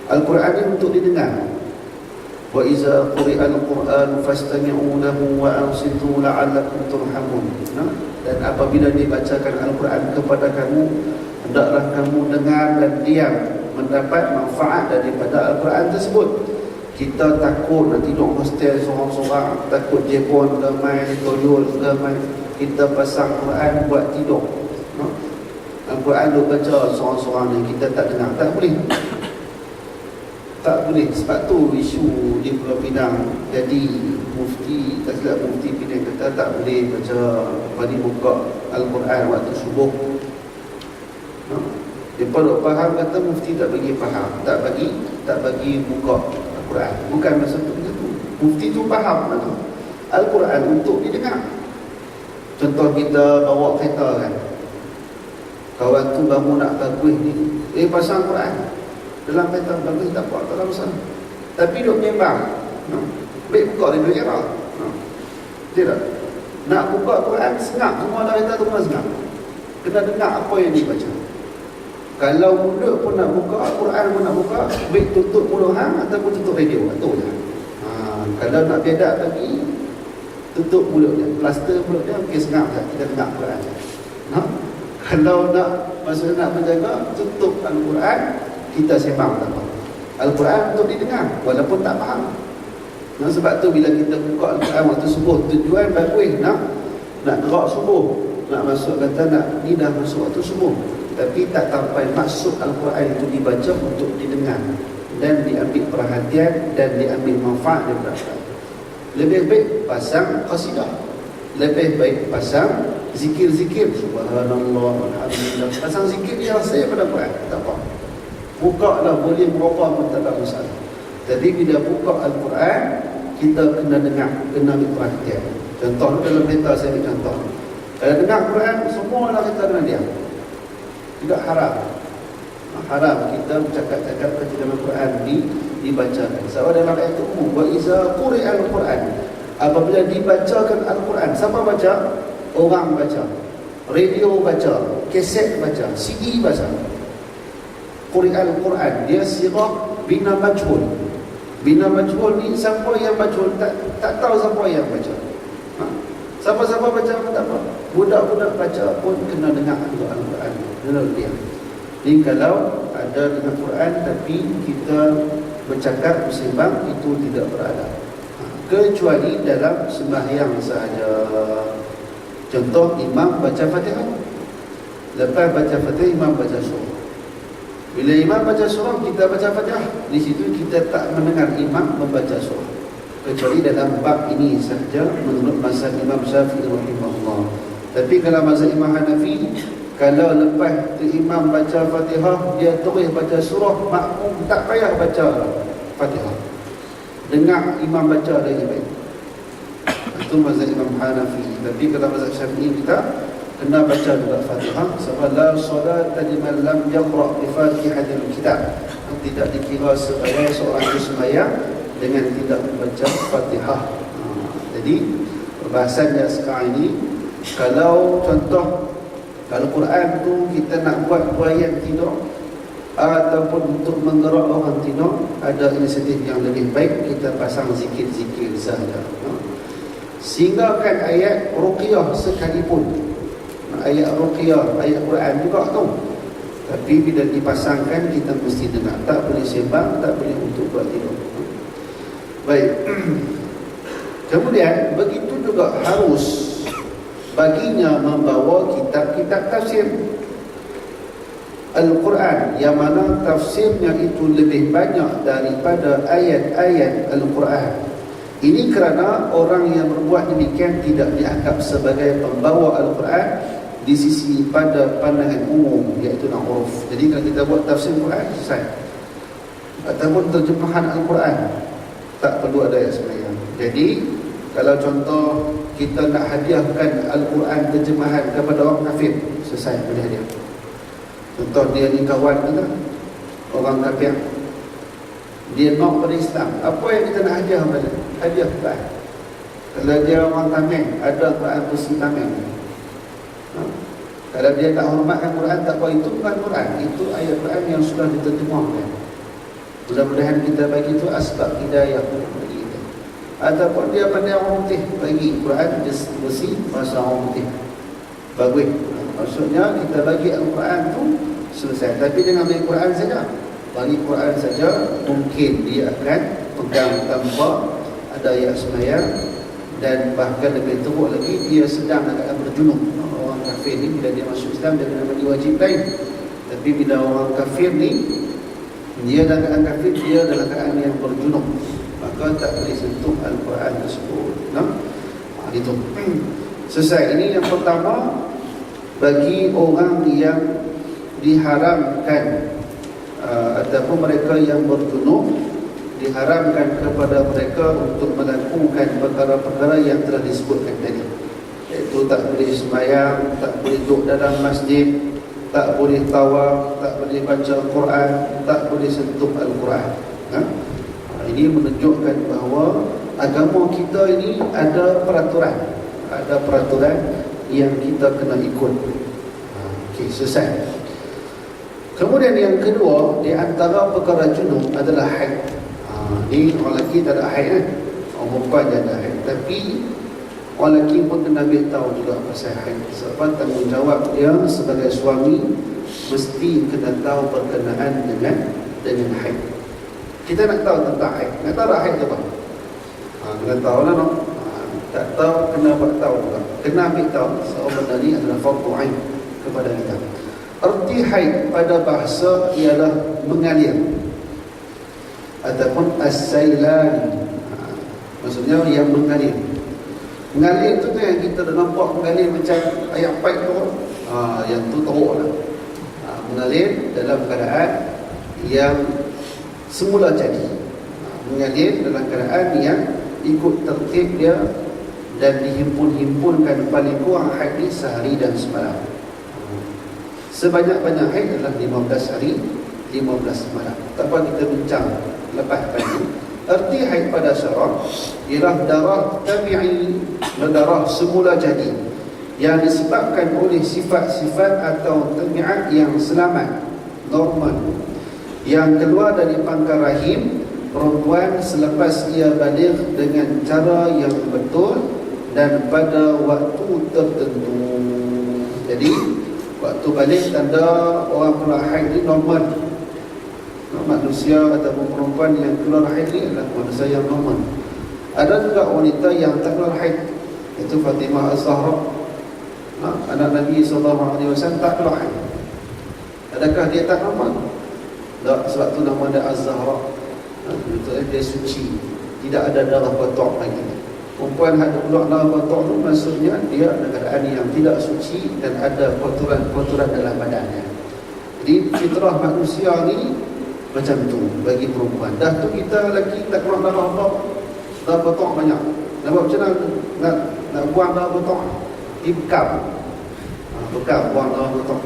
Al-Quran ini untuk didengar. Wa iza quri'al Qur'an fastami'u lahu wa ansitu la'allakum turhamun. Dan apabila dibacakan Al-Quran kepada kamu, hendaklah kamu dengar dan diam, mendapat manfaat daripada Al-Quran tersebut. Kita takut nak tidur hostel seorang-seorang, takut jepon ke main, toyol ke main, kita pasang Quran buat tidur. Al-Quran duk baca seorang-seorang ni, kita tak dengar, tak boleh. Tak boleh. Sebab tu isu di Pulau Pinang jadi mufti, tak silap mufti Pinang kata tak boleh baca bagi buka Al-Quran waktu subuh. Dia pada faham kata mufti tak bagi faham, tak bagi buka Al-Quran. Bukan maksud tu begitu. Mufti tu faham betul. Al-Quran untuk didengar. Contoh kita bawa kereta kan, kawan tu baru nak bagus ni, pasang Quran dalam kereta, bagus tak apa, tak ada masalah. Tapi duk menyembang, baik buka dia duit era. Tidak. Nak buka Quran sengak, semua dalam kereta tu kena sengak. Kena dengar apa yang dibaca. Kalau mulut pun nak buka, Quran pun nak buka, baik tutup mulut hang ataupun tutup radio, tu je. Kalau nak biadab lagi, tutup mulut dia, plaster mulut dia, mungkin sengak kita dengar Quran. Kalau nak, maksudnya nak menjaga, tutup Al-Quran, kita sembang tak apa. Al-Quran untuk didengar walaupun tak faham. Sebab tu bila kita buka Al-Quran waktu subuh, tujuan bagus nak gerak subuh, nak masuk kata nak ni dah masuk waktu subuh, tapi tak sampai maksud Al-Quran itu dibaca untuk didengar dan diambil perhatian dan diambil manfaat daripada Al-Quran. Lebih baik pasang qasidah, lebih baik pasang zikir-zikir, subhanallah, alhamdulillah, pasang zikir dia rasa pada Quran, tak apa. Buka lah boleh berapa pun tak ada masalah. Jadi bila buka Al-Quran, kita kena dengar, kena ambil perhatian. Contoh dalam kereta saya ambil contoh. Kalau dengar Quran, semua lah kita kena diam. Tidak haram. Haram kita bercakap-cakap ketika dalam Quran dibacakan. Sebab dalam ayat umum, wa iza quri'al Quran, apabila dibacakan Al-Quran, siapa baca? Orang baca, radio baca, kaset baca, CD baca. Quri'al Quran, dia sirah bina majhul. Bina majhul ni siapa yang majhul, tak tahu siapa yang baca. Siapa-siapa baca pun tak apa. Budak-budak baca pun kena dengar Al-Quran. Dengar dia. Jadi kalau ada dengar Quran tapi kita bercakap, bersembang, itu tidak beradab. Kecuali dalam sembahyang sahaja. Contoh imam baca Fatihah. Lepas baca Fatihah, imam baca surah. Bila imam baca surah, kita baca Fatihah. Di situ kita tak mendengar imam membaca surah. Kecuali dalam bab ini sahaja menurut mazhab Imam Syafi'i rahimahullah. Tapi kalau mazhab Imam Hanafi, kalau lepas tu imam baca Fatihah, dia terus baca surah, makmum tak payah baca Fatihah. Dengar imam baca lagi baik. Itu mazhab Imam Hanafi. Tapi kalau mazhab Syafi'i kita kena baca juga Fatihah. Sebab la salata liman lam yaqra' bi Fatihatil kitab. Tidak dikira sebagai seorang yang sembahyang dengan tidak membaca Fatihah. Jadi perbahasannya sekarang ini, kalau contoh Al-Quran tu kita nak buat buayan tidur ataupun untuk menggerak orang tidur, ada inisiatif yang lebih baik, kita pasang zikir-zikir sahaja. Sehinggakan ayat ruqyah sekalipun, ayat ruqyah, ayat Quran juga tu, tapi bila dipasangkan kita mesti dengar. Tak boleh sembang, tak boleh untuk buat tidur. Baik. Kemudian begitu juga harus baginya membawa kitab-kitab tafsir Al-Quran, yang mana tafsirnya itu lebih banyak daripada ayat-ayat Al-Quran. Ini kerana orang yang berbuat demikian tidak dianggap sebagai pembawa Al-Quran di sisi pada pandangan umum, iaitu uruf. Jadi kalau kita buat tafsir Quran, selesai. Ataupun terjemahan Al-Quran, tak perlu ada ayat sembahyang. Jadi kalau contoh kita nak hadiahkan Al-Quran terjemahan kepada orang kafir, selesai boleh hadiah. Contoh dia ni kawan kita, orang kafir, dia nak pada Islam, apa yang kita nak hadiah pada? Hadiah Quran. Kalau dia orang Tamil, ada Quran versi Tamil. Kalau dia tak hormatkan Quran, tak apa, itu bukan Quran, itu ayat Quran yang sudah diterjemahkan. Mudah-mudahan kita bagi itu asbab hidayah bagi kita. Ataupun dia pandai orang putih, bagi Quran mesti bahasa orang putih. Bagus. Maksudnya kita bagi Al-Quran tu selesai. Tapi dengan bagi Quran saja, bagi Quran saja mungkin dia akan pegang tanpa ada ayat semayang, dan bahkan lebih teruk lagi dia sedang agak berjunub. Orang kafir ni bila dia masuk Islam dia kena bagi wajib lain. Tapi bila orang kafir ni dia dalam keadaan kafir, dia dalam keadaan yang berjunub, maka tak boleh sentuh Al-Quran tersebut. Itu selesai. Ini yang pertama, bagi orang yang diharamkan ataupun mereka yang berjunub, diharamkan kepada mereka untuk melakukan perkara-perkara yang telah disebutkan tadi, iaitu tak boleh sembahyang, tak boleh duduk dalam masjid, tak boleh tawaf, tak boleh baca Quran, tak boleh sentuh Al-Quran. Ini menunjukkan bahawa agama kita ini ada peraturan yang kita kena ikut. Okey, selesai. Kemudian yang kedua, di antara perkara junub adalah haid. Ni orang lelaki tak ada haid kan? Orang perempuan dia ada haid. Tapi orang lelaki pun kena ambil tahu juga pasal haid. Sebab tanggungjawab dia sebagai suami mesti kena tahu berkenaan dengan haid. Kita nak tahu tentang haid. Nak tahu haid tu apa? Kena tahu lah, no? Tak tahu, kena buat tahu juga. Kena ambil tahu. Sebab benda ni adalah fardu ain kepada kita. Erti haid pada bahasa ialah mengalir ataupun as-sailan. Maksudnya yang mengalir. Mengalir tu yang kita dah nampak mengalir macam ayat paip tu. Yang tu teruk lah. Mengalir dalam keadaan yang semula jadi. Mengalir dalam keadaan yang ikut tertib dia dan dihimpun-himpunkan paling kurang haid ni sehari dan semalam. Sebanyak-banyak haid adalah 15 hari 15 malam. Tak apa kita bincang lepas tadi. Erti haid pada syarak ialah darah tabi'i, darah semula jadi yang disebabkan oleh sifat-sifat atau tabiat yang selamat, normal, yang keluar dari pangkal rahim perempuan selepas ia balik dengan cara yang betul dan pada waktu tertentu. Jadi waktu balik tanda orang keluar haid ni normal. Manusia ataupun perempuan yang keluar haid ni adalah manusia yang normal. Ada juga wanita yang tak keluar haid, itu Fatimah Az-Zahra, anak Nabi SAW, tak keluar haid. Adakah dia tak normal? Tak, sebab tu nama dia Az-Zahra. Dia suci, tidak ada darah kotor lagi. Perempuan ada keluar darah kotor tu maksudnya dia dalam keadaan yang tidak suci dan ada kotoran-kotoran dalam badannya. Jadi fitrah manusia ni macam tu bagi perempuan. Dah tu kita lelaki tak keluar darah kotor banyak. Nak buat macam mana nak buang darah kotor? Dibekam. Bekam buang darah kotor.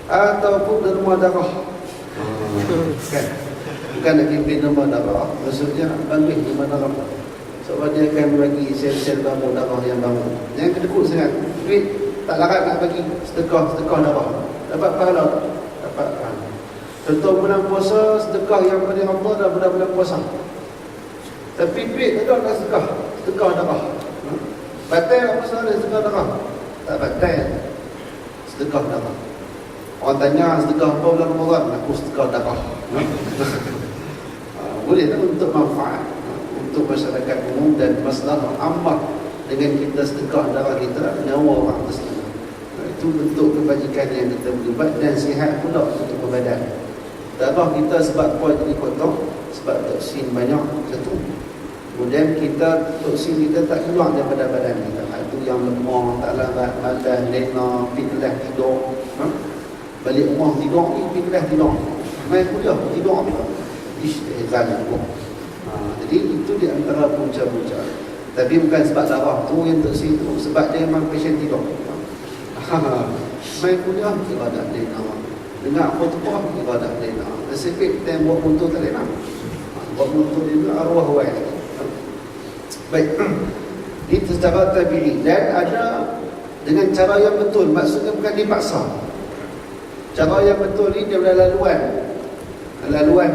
Ataupun derma darah. Kan? Bukan nak pimpin derma darah. Maksudnya bangkit derma darah. Sebab dia akan bagi sel-sel baru darah yang baru. Jangan kedekut sangat. Duit tak larat nak bagi sedekah darah. Dapat pahala. Dapat pahala. Contoh bulan puasa, sedekah yang paling Allah dah bulan puasa. Tapi duit tak ada nak sedekah darah. Batal apa salah sedekah darah? Tak batal. Sedekah darah. Orang tanya sedekah apa bulan Ramadan? Aku sedekah darah. Boleh tak untuk manfaat, untuk masyarakat umum dan masalah ammah dengan kita sedekah darah kita, nyawa orang tersebut. Itu bentuk kebajikan yang kita boleh buat dan sihat pula untuk badan. Darah kita sebab apa jadi kotor? Sebab toksin banyak, satu. Kemudian toksin kita tak keluar daripada badan kita. Itu yang lemah, tak larat, badan, lena, pindah tidur. Balik rumah tidur ni, pindah tidur. Main kuliah, tidur ni. Jadi itu di antara punca-punca. Tapi bukan sebab darah tu yang toksin tu, sebab dia memang pasien tidur. Main kuliah, ibadat lena. Dengar khutbah, ibadat lena. Nasibik kita yang buat buntu tak lena. Buat buntu dia arwah waih. Baik. Itu secara tabi'i. Dan ada dengan cara yang betul. Maksudnya bukan dipaksa. Cara yang betul ni dia laluan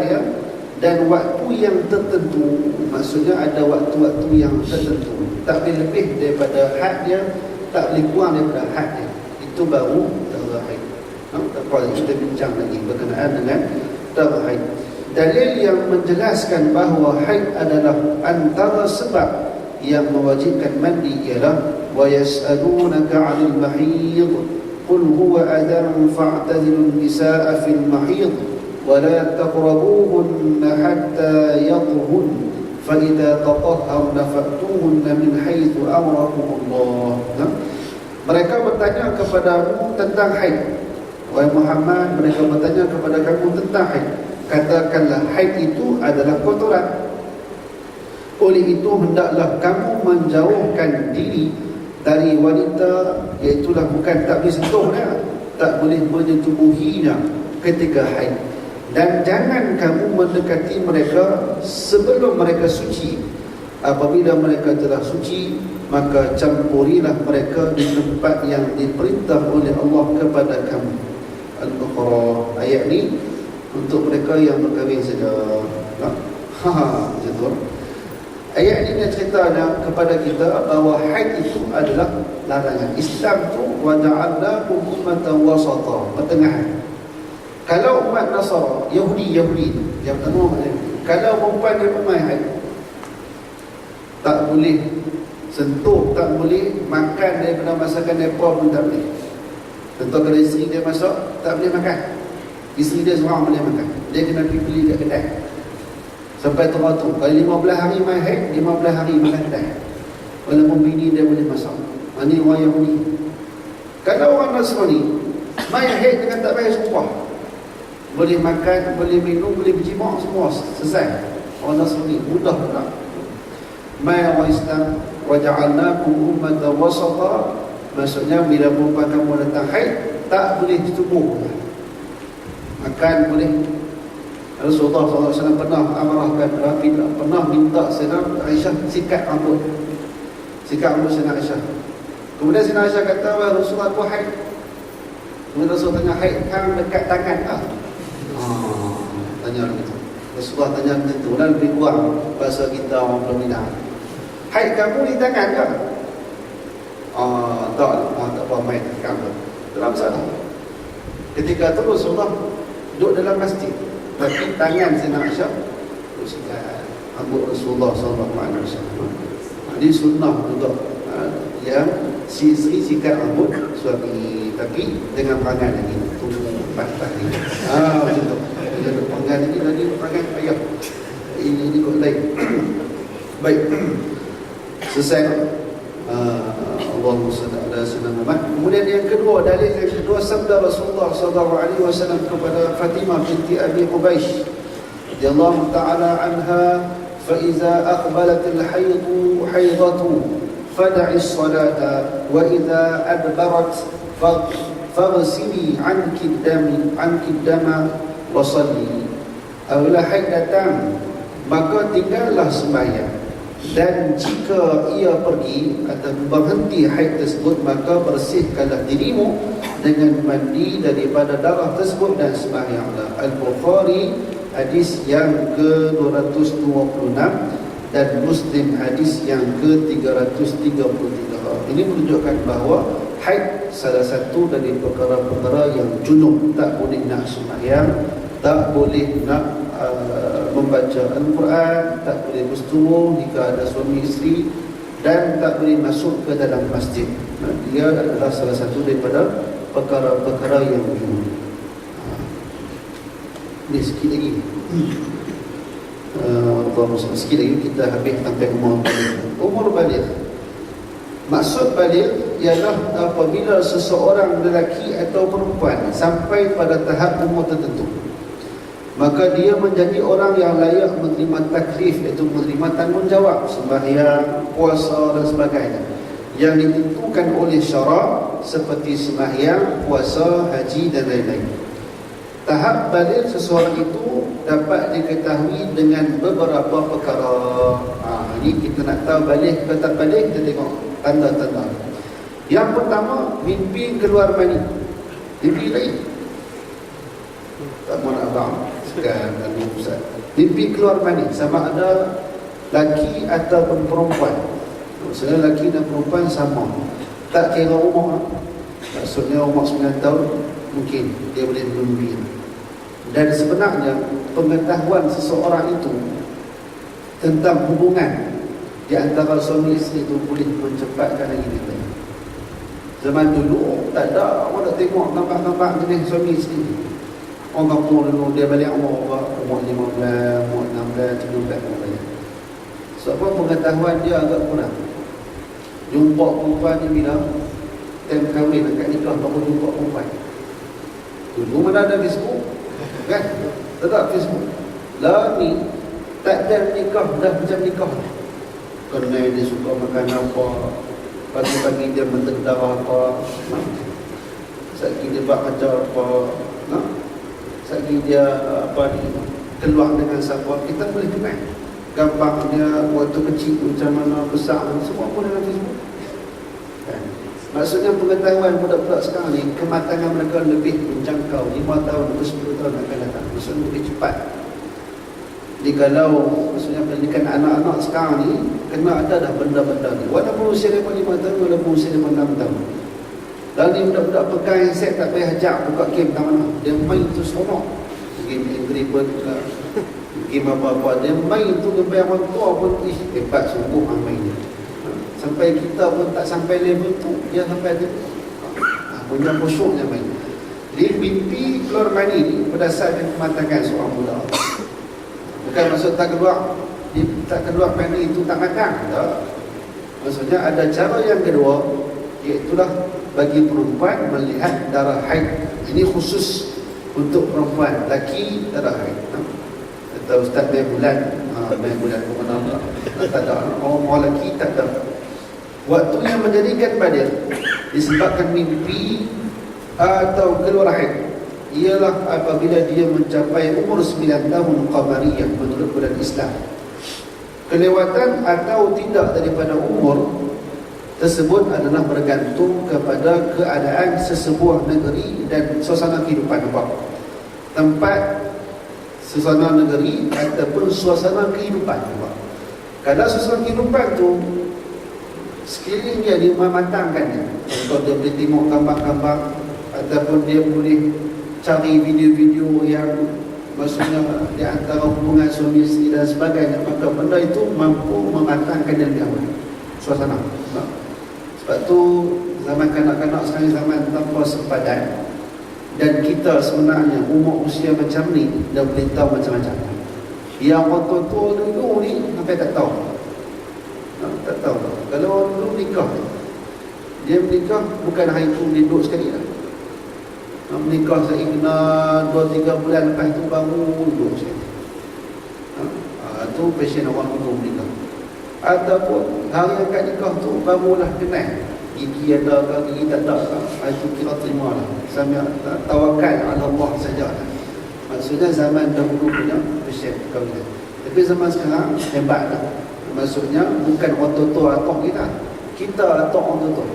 dia dan waktu yang tertentu. Maksudnya ada waktu-waktu yang tertentu, tak boleh lebih daripada had dia, tak boleh kurang daripada had dia. Itu baru darah haid. Tak apa, kita bincang lagi berkenaan dengan darah haid. Dalil yang menjelaskan bahawa haid adalah antara sebab yang mewajibkan mandi ialah wa yas'alunaka 'anil mahid qul huwa adan fa'tazilun nisaa fil mahid wa la taqrabuhunna hatta yatahhurn fa idza tatahharna fa'tuhunna min haitsu amarakumullah. Mereka bertanya kepadamu tentang haid. Wahai Muhammad, mereka bertanya kepada kamu tentang haid. Katakanlah haid itu adalah kotoran. Oleh itu hendaklah kamu menjauhkan diri dari wanita, iaitulah bukan tak boleh sentuh dia, tak boleh menyetubuhinya ketika haid. Dan jangan kamu mendekati mereka sebelum mereka suci. Apabila mereka telah suci, maka campurilah mereka di tempat yang diperintah oleh Allah kepada kamu. Al-Baqarah. Ayat ni untuk mereka yang berkahwin saja. Macam tu. Ayat ini ceritanya kepada kita bahawa haid itu adalah larangan. Islam tu wa ja'alnakum ummatan wasata, pertengahan. Kalau umat Nasara, Yahudi yang pertama maknanya, kalau perempuan dia memang haid, tak boleh sentuh, tak boleh makan daripada masakan mereka pun tak boleh. Tentu kalau isteri dia masak, tak boleh makan. Isteri dia seorang boleh makan, dia kena pergi beli kat kedai sampai teratur. Kalau 15 hari main haid, 15 hari makan kedai, walaupun bini dia boleh masak. Ini orang Yahudi. Kalau orang Nasrani main haid dengan tak payah sumpah, boleh makan, boleh minum, boleh berjimak, semua selesai. Orang Nasrani mudah pula. Mai orang Islam wa ja'alnakum ummatan wasata, maksudnya bila perempuan kamu datang haid, tak boleh ditubuh. Makan boleh. Rasulullah SAW pernah amarahkan, pernah minta Sayyidah Aisyah sikat rambut Sayyidah Aisyah. Kemudian Sayyidah Aisyah kata, wahai Rasulullah, aku haid. Kemudian Rasulullah tanya, haid kan dekat tangan tak? Tanya begitu. Rasulullah tanya begitu, dan lebih kurang bahasa kita orang Minang. Haid kamu di tangan tak? Tak apa, main kamu dalam sana. Ketika tu Rasulullah duduk dalam masjid, tapi tangan Sayyidah Aisyah sikat rambut Rasulullah SAW. Ini sunnah juga, yang si isteri sikat rambut suami, tapi dengan perangai lagi, tunggu 4 hari. Macam tu. Bila ada perangai lagi perangai payah. Ini kot lain. Baik. Selesai. Allahumma salli ala sayyidina Muhammad. Kemudian yang kedua, dalil yang kedua, sabda Rasulullah SAW kepada Fatimah binti Abi Hubaysh radhiyallahu ta'ala anha, fa iza aqbalat al-hayd haydatu fad'i as-salata wa iza adbarat faghsili 'anki ad-dama wa salli. Apabila haid datang, maka tinggallah sembahyang, dan jika ia pergi atau berhenti haid tersebut, maka bersihkanlah dirimu dengan mandi daripada darah tersebut dan sembahyanglah. Al-Bukhari hadis yang ke-226 dan Muslim hadis yang ke-333. Ini menunjukkan bahawa haid salah satu dari perkara-perkara yang junub, tak boleh nak sembahyang, tak boleh nak membaca Al-Quran, tak boleh bersetubuh jika ada suami isteri, dan tak boleh masuk ke dalam masjid. Dia adalah salah satu daripada perkara-perkara yang junub. Ini sikit lagi. Sikit lagi kita habis sampai umur balik. Umur balik, maksud balik ialah apabila seseorang lelaki atau perempuan sampai pada tahap umur tertentu, maka dia menjadi orang yang layak menerima taklif, iaitu menerima tanggungjawab sembahyang, puasa dan sebagainya yang ditentukan oleh syarak, seperti sembahyang, puasa, haji dan lain-lain. Tahap balik seseorang itu dapat diketahui dengan beberapa perkara. Ini kita nak tahu balik ke tak balik, kita tengok tanda-tanda. Yang pertama, mimpi keluar mani. Mimpi lain. Tak mahu nak abang sekarang dan pusat. Mimpi keluar mani sama ada laki ataupun perempuan. Maksudnya laki dan perempuan sama, tak kira umur. Maksudnya umur 9 tahun mungkin dia boleh bermimpi. Dan sebenarnya pengetahuan seseorang itu tentang hubungan di antara suami isteri itu boleh mencepatkan lagi kita. Zaman dulu tak ada orang nak tengok nampak-nampak jenis suami isteri. Orang kampung dulu dia balik umur 15, umur 16, 17. Sebab apa? Pengetahuan dia agak kurang. Jumpa perempuan ni bila time kahwin akad nikah baru jumpa perempuan. Dulu mana ada Facebook kan? Tak ada Facebook. Lah ni tak ada nikah dah macam nikah. Kerana dia suka makan apa, pagi-pagi dia mentedar apa, sekali dia buat macam apa, sekali dia apa ni keluar dengan siapa, kita boleh kenal. Gambar dia waktu kecil macam mana, besar, semua pun dalam Facebook kan? Maksudnya pengetahuan budak-budak sekarang ni, kematangan mereka lebih menjangkau 5 tahun ke 10 tahun akan datang. Maksudnya lebih cepat. Jadi kalau maksudnya pendidikan anak-anak sekarang ni kena ada dah benda-benda ni. Walaupun usia 5 tahun, walaupun usia 6 tahun. Dan ni budak-budak pegang handset tak payah ajak buka game tak mana. Dia main tu seronok. Game Angry Bird ke, game apa-apa. Dia main tu sampai orang tua pun hebat sungguh main dia. Sampai kita pun tak sampai level tu, dia sampai tu punya khusyuknya main. Jadi mimpi keluar mani ni berdasarkan kematangan seorang budak. Bukan maksud tak keluar mani itu tak makan tak. Maksudnya ada cara yang kedua, iaitulah bagi perempuan melihat darah haid. Ini khusus untuk perempuan. Laki darah haid. Kata Ustaz main bulan ke mana tak ada. Orang lelaki tak ada. Waktu yang menjadikan pada disebabkan mimpi atau keluar haid ialah apabila dia mencapai umur 9 tahun qamariyah menurut bulan Islam. Kelewatan atau tidak daripada umur tersebut adalah bergantung kepada keadaan sesebuah negeri dan suasana kehidupan. Tempat, suasana negeri ataupun suasana kehidupan. Kalau suasana kehidupan tu sekiranya dia mematangkannya, kalau dia boleh tengok gambar-gambar ataupun dia boleh cari video-video yang maksudnya di antara hubungan suami isteri dan sebagainya, maka benda itu mampu mematangkan dia lebih awal suasana. Sebab tu zaman kanak-kanak sekarang zaman tanpa sempadan, dan kita sebenarnya umur usia macam ni dah boleh tahu macam-macam. Yang orang tua-tua dulu ni sampai tak tahu. Tak tahu. Kalau orang dulu nikah, dia menikah bukan hari tu dia duduk sekali lah. Menikah saya kena 2-3 bulan lepas tu baru duduk sekali. Itu passion orang dulu menikah. Ataupun hari akad nikah tu barulah kenal gigi ada ke gigi tak ada ke, itu kira terima lah. Sambil tawakal ala Allah saja lah. Maksudnya zaman dahulu punya passion kahwin. Tapi zaman sekarang hebat lah. Maksudnya bukan orang tua atok kita atok orang tua.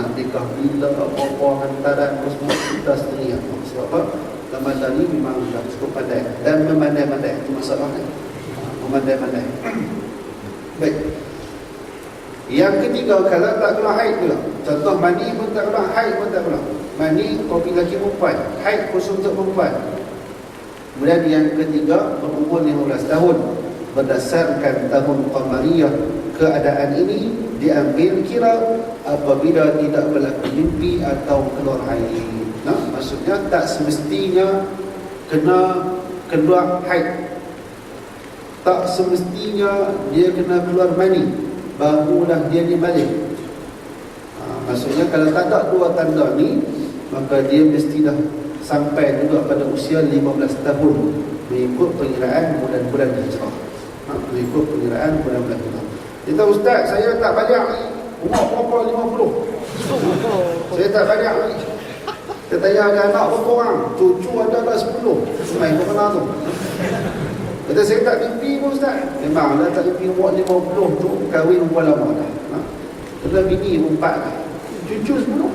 Nak nikah bila, apa-apa hantaran semua kita sendiri. Sebab apa? Zaman tadi memang dah cukup pandai dan memandai-mandai. Itu masalahnya, memandai-mandai. Baik. Yang ketiga, kalau tak keluar haid pula, contoh mani pun tak keluar, haid pun tak keluar. Mani kopi laki perempuan, haid khusus untuk perempuan. Kemudian yang ketiga, berumur 15 tahun. Berdasarkan tahun qamariyah, keadaan ini diambil kira apabila tidak berlaku mimpi atau keluar haid. Maksudnya tak semestinya kena keluar haid, tak semestinya dia kena keluar mani barulah dia dibalik. Maksudnya kalau tak ada dua tanda ni, maka dia mesti dah sampai juga pada usia 15 tahun mengikut pengiraan bulan-bulan hijrah. Mengikut pengiraan bulan-bulan hijrah. Kita Ustaz, saya tak banyak lagi. Umur berapa? 50. Saya tak banyak lagi. Kita tanya ada anak berapa orang? Cucu ada 10. Main ke mana tu? Kata saya tak mimpi pun Ustaz. Memanglah tak mimpi umur 50 tu kahwin umur lama dah. Kata bini 4 dah. Cucu 10.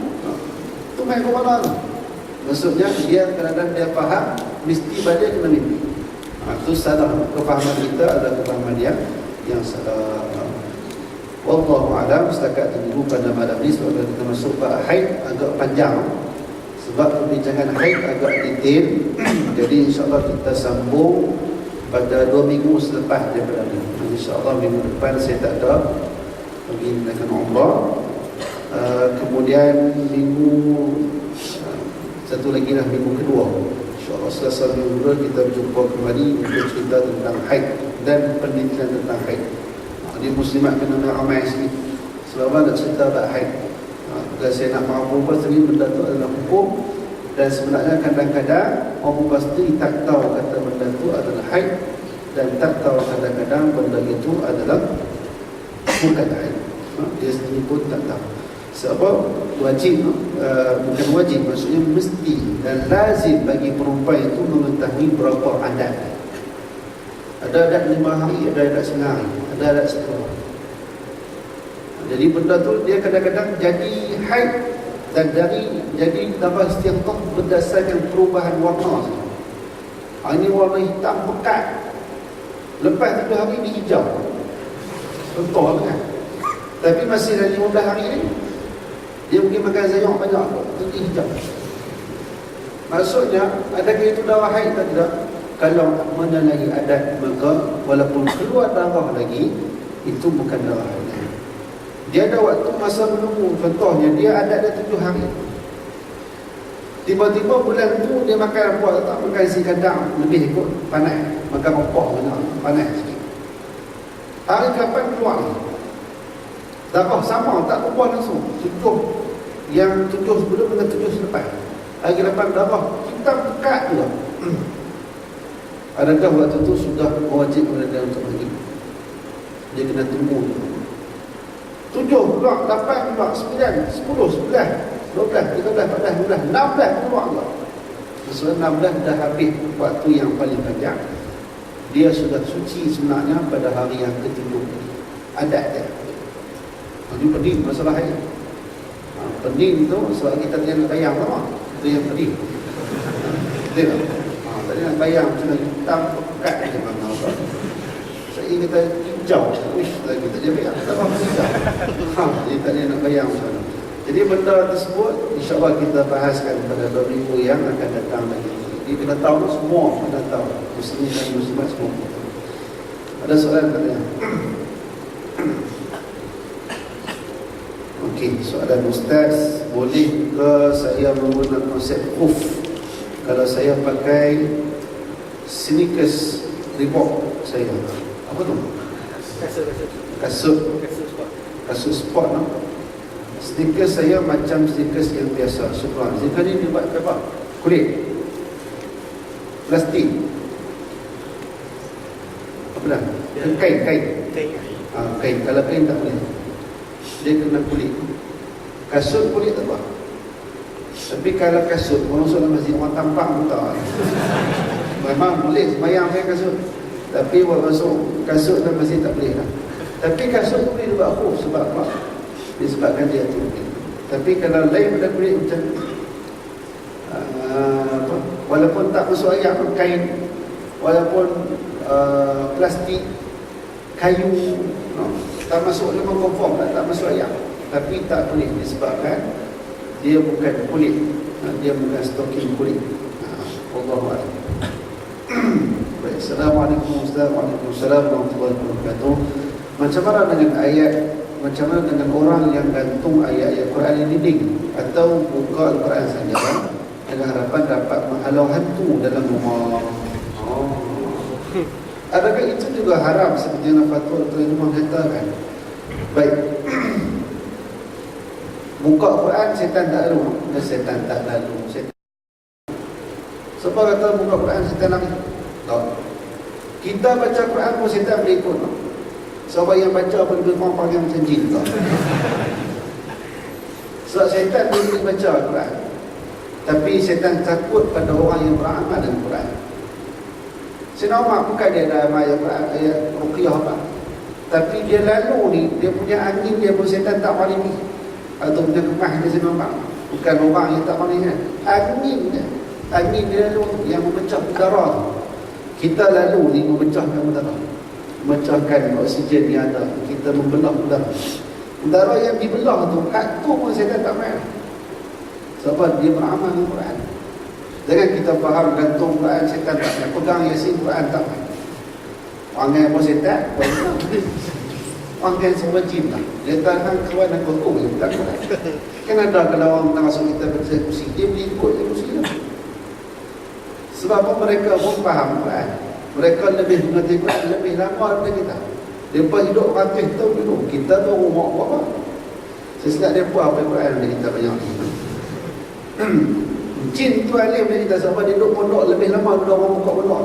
Tu main ke mana tu? Maksudnya dia kadang-kadang dia faham mesti balik kena mimpi. Itu salah. Kefahaman kita adalah kefahaman yang salah. Wallahu a'lam. Setakat dulu pada malam ini, sebab kita masuk bab haid agak panjang, sebab perbincangan haid agak detail. Jadi insyaAllah kita sambung pada 2 minggu selepas daripada ini. InsyaAllah minggu depan saya tak ada pergi menaikkan umrah. Kemudian minggu satu lagi lah, minggu kedua, InsyaAllah selesai minggu kedua kita berjumpa kembali untuk cerita tentang haid dan penelitian tentang haid. Jadi muslimat kena ramai sikit sebab nak cerita tentang haid. Dan saya nak faham perempuan sendiri benda tu adalah hukum. Dan sebenarnya kadang-kadang orang perempuan sendiri tak tahu kata benda tu adalah haid, dan tak tahu kadang-kadang benda itu adalah bukan haid. Dia sendiri pun tak tahu. Sebab wajib, bukan wajib, maksudnya mesti dan lazim bagi perempuan itu mengetahui berapa adat. Ada adat 5 hari, ada adat 9 hari, ada adat 10 hari. Jadi benda tu dia kadang-kadang jadi haid, dan jadi tambah istighfar berdasarkan perubahan warna saja. Ini warna hitam pekat, lepas 3 hari ni hijau, contoh kan. Tapi masih lagi 15 hari ni dia mungkin makan zayang banyak, jadi hijau. Maksudnya adakah itu darah haid atau tidak? Kalau mana lagi adat, maka walaupun keluar darah lagi, itu bukan darah haid. Dia ada waktu masa menunggu. Contohnya dia adat dia 7 hari, tiba-tiba bulan tu dia makan apa tak, makan isi kandang lebih kot, panas, makan rempah banyak, panas sikit. Hari ke-8 keluar darah sama, tak berubah langsung. 7 yang 7 sebelum dengan 7 selepas. Hari ke-8 darah hitam pekat juga. Adakah waktu itu sudah wajib kepada dia untuk pergi? Dia kena tunggu 7 keluar, 8 keluar, 9, 10, 11, 12, 13, 14, 15, 16 keluar juga. Sesuai 16 dah habis waktu yang paling panjang. Dia sudah suci sebenarnya pada hari yang ke-7 adat dia. Ini pedih masalah haid. Pedih tu sebab kita tengah nak bayang tau. Itu yang pedih. Betul tak? Tadi nak bayang macam mana hitam pekat je mana apa. Saya kata hijau. Uish, lagi tak dia bayang. Tak apa hijau. Jadi tadi nak bayang macam mana. Jadi benda tersebut insyaAllah kita bahaskan pada 2 minggu yang akan datang lagi. Jadi kena tahu semua, kena tahu. Muslim dan muslimat semua. Ada soalan katanya? Okey, soalan Ustaz, boleh ke saya menggunakan konsep khuf kalau saya pakai sneakers Reebok saya? Apa tu? Kasut sport no? Sneakers saya macam sneakers yang biasa. Syukran. Sneakers ni dibuat apa? Kulit, plastik, apa dah? Kain. Kain. Kalau kain tak boleh, dia kena kulit. Kasut kulit tak apa. Tapi kalau kasut, orang masuk dalam masjid, orang tampak pun tak. Memang boleh sembahyang pakai kasut, tapi orang masuk kasut dalam masjid tak boleh lah. Tapi kasut boleh dibuat khuf. Sebab apa? Disebabkan dia tu. Tapi kalau lain pada kulit macam walaupun tak masuk ayat pun, kain, walaupun plastik, kayu, tak masuk lima konform, tak masuk ayat, tapi tak boleh disebabkan dia bukan kulit, dia bukan stocking kulit. Wallahualam. Baik, Assalamualaikum Ustaz. Waalaikumsalam warahmatullahi wabarakatuh. Macam mana dengan ayat, macam mana dengan orang yang gantung ayat-ayat Quran di dinding atau buka Al-Quran saja dengan harapan dapat menghalau hantu dalam rumah? Adakah itu juga haram seperti yang fatwa Tuan Imam katakan? Baik. Buka Quran setan tak lalu. Setan tak lalu. Siapa kata buka Quran setan lagi? Tak. Kita baca Quran pun setan boleh ikut. Sebab yang baca pun lebih kurang panggil macam jin tak? Sebab setan boleh baca Quran, tapi setan takut pada orang yang beramal dengan Quran. Sayyidina Umar bukan dia ada ayat ruqyah apa, tapi dia lalu ni, dia punya angin dia pun setan tak malimi. Atau punya kemah dia Sayyidina Umar, bukan orang yang tak malimi kan? Angin dia lalu yang memecah udara tu. Kita lalu ni memecahkan udara, memecahkan oksigen yang ada. Kita membelah udara. Udara yang dibelah tu, kat tu pun saya tak main. Sebab dia beramal dengan Quran. Jangan kita faham gantung Quran, setan tak main. Pegang Yasin, Quran tak main. Orang pun setan, orang semua jin lah. Dia tahan kawan dan kokong dia tak Quran. Kan ada kalau orang tak masuk kita bersekusi, dia boleh ikut eksekusi lah. Sebab apa? Mereka pun faham Quran. Mereka lebih mengerti Quran lebih lama daripada kita. Mereka hidup ratus tahun dulu. Kita tu rumah apa? Sesudah mereka apa Quran yang kita banyak ni. Jin tu alim dia kita sebab dia duduk pondok lebih lama dulu orang buka pondok.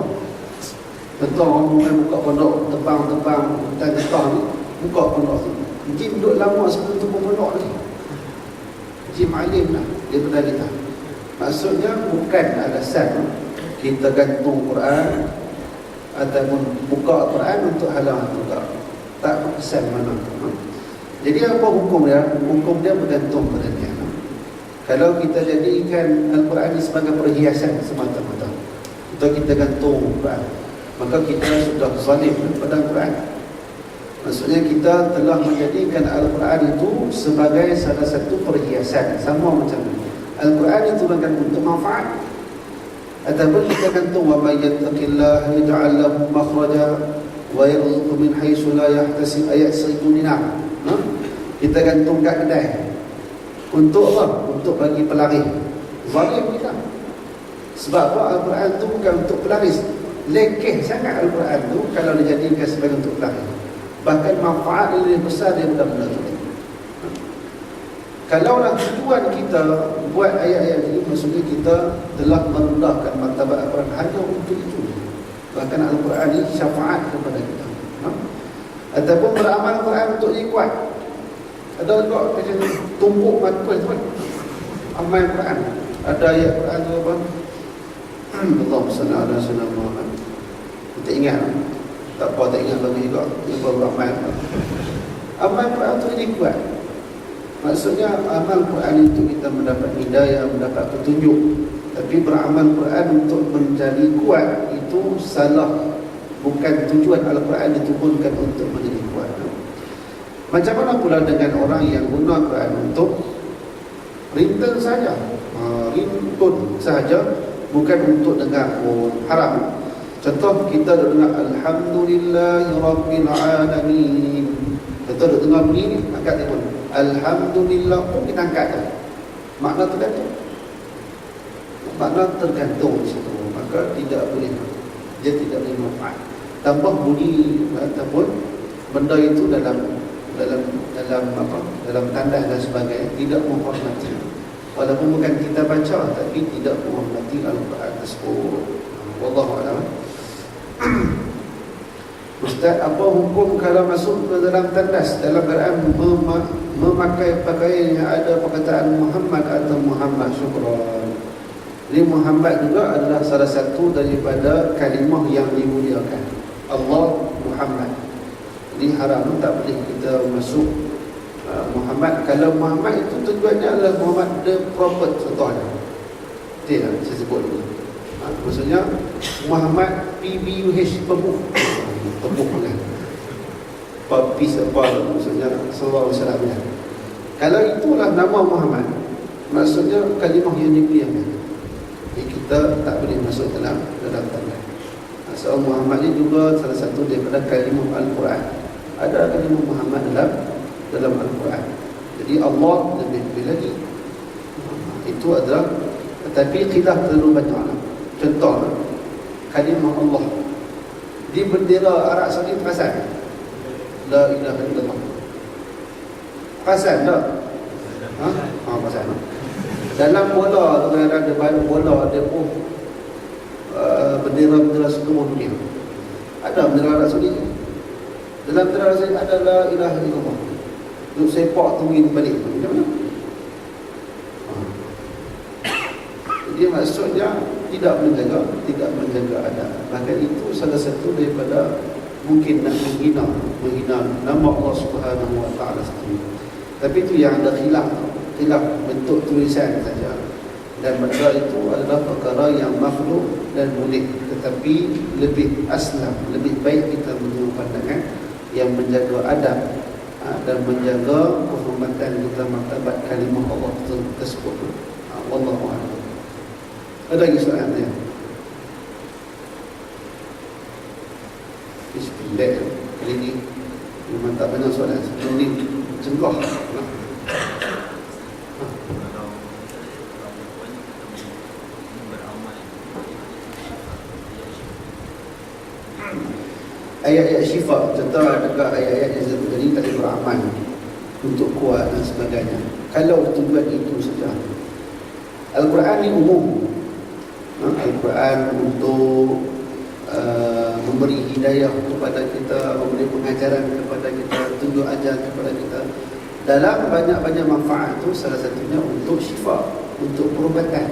Betul orang mulai buka pondok tebang-tebang hutan-hutan ni, buka pondok tu. Jin duduk lama sebelum tu pondok ni. Jin alim lah daripada kita. Maksudnya bukan alasan kita gantung Quran ataupun buka Quran untuk halang juga. Tak berkesan mana. Jadi apa hukum dia? Hukum dia bergantung pada dia. Kalau kita jadikan Al-Quran ini sebagai perhiasan semata-mata, atau kita gantung Quran, maka kita sudah zalim pada Al-Quran. Maksudnya kita telah menjadikan Al-Quran itu sebagai salah satu perhiasan. Sama macam Al-Quran diturunkan untuk manfaat, ataupun kita gantung wa may yattaqillaha yaj'al lahu makhraja wa yarzuqhu min haitsu la yahtasib, ayat 1006. Kita gantung kat kedai untuk apa? Untuk bagi pelaris. Zalim kita. Sebab apa? Al-Quran tu bukan untuk pelaris. Lekeh sangat Al-Quran tu kalau dijadikan sebagai untuk pelaris. Bahkan manfaat lebih besar daripada benda tu. Kalaulah tujuan kita buat ayat-ayat ini, maksudnya kita telah merendahkan martabat Al-Quran hanya untuk itu. Bahkan Al-Quran ini syafaat kepada kita. Ataupun beramal Al-Quran untuk dia kuat. Ada juga macam tumpuk matul tu, amal Quran. Ada ayat Quran tu apa? Allahumma salli ala sayyidina Muhammad. Kita ingat. Tak apa, tak ingat lagi juga. Dia baru amal. Amal Quran tu jadi kuat. Maksudnya amal Quran itu kita mendapat hidayah, mendapat petunjuk. Tapi beramal Quran untuk menjadi kuat itu salah. Bukan tujuan Al-Quran diturunkan untuk menjadi kuat. Macam mana pula dengan orang yang guna Quran untuk ringtone saja, ringtone saja, bukan untuk dengar pun haram. Contoh kita dengar Alhamdulillahirabbil alamin. Kita dengar bunyi ni, angkat telefon. Alhamdulillah pun kita angkat tu. Makna tergantung. Makna tergantung di situ. Maka tidak boleh. Dia tidak boleh manfaat. Tambah bunyi ataupun benda itu dalam tanda dan sebagainya tidak menghormati. Walaupun bukan kita baca, tapi tidak menghormati Al-Quran tersebut. Wallahu a'lam. Ustaz, apa hukum kalau masuk ke dalam tandas dalam keadaan memakai pakaian yang ada perkataan Muhammad atau Muhammad? Syukran. Jadi Muhammad juga adalah salah satu daripada kalimah yang dimuliakan. Allah Muhammad. Jadi haram, tak boleh kita masuk Muhammad. Kalau Muhammad itu tujuannya adalah Muhammad the prophet, contohnya. Betul tak saya sebut dulu? Maksudnya Muhammad PBUH, pemuh kan. Peace apa maksudnya sallallahu alaihi wasallam. Kalau itulah nama Muhammad, maksudnya kalimah yang dimuliakan. Jadi kita tak boleh masuk dalam tanda. So Muhammad ini juga salah satu daripada kalimah Al-Quran. Ada kalimah Muhammad dalam Al-Quran. Jadi Allah lebih lagi. Itu adalah, tetapi khilaf terlalu banyak. Contoh kalimah Allah di bendera Arab Saudi perasan la ilaha illallah. Perasan tak? Perasan. Dalam bola tu ada bola, ada bendera-bendera seluruh dunia. Ada bendera Arab Saudi. Dalam bendera Arab Saudi ada la ilaha illallah. Untuk sepak tunggu balik. Macam mana? Jadi maksudnya tidak menjaga adab. Bahkan itu salah satu daripada mungkin nak menghina nama Allah Subhanahu wa taala sendiri. Tapi itu yang ada khilaf bentuk tulisan saja. Dan makna itu adalah perkara yang makhluk dan boleh, tetapi lebih aslam, lebih baik kita menurut pandangan yang menjaga adab dan menjaga kehormatan kita, martabat kalimah Allah tersebut. Wallahu a'lam. Ada lagi soalan dia? Bismillah. Kali ini memang tak banyak soalan. Sebelum ni cengkah. Ayat-ayat syifa, contoh dekat ayat-ayat yang saya tadi tak boleh beramal untuk kuat dan sebagainya. Kalau tujuan itu saja. Al-Quran ni umum. Al-Quran untuk memberi hidayah kepada kita, memberi pengajaran kepada kita, tunjuk ajar kepada kita. Dalam banyak-banyak manfaat itu, salah satunya untuk syifa, untuk perubatan.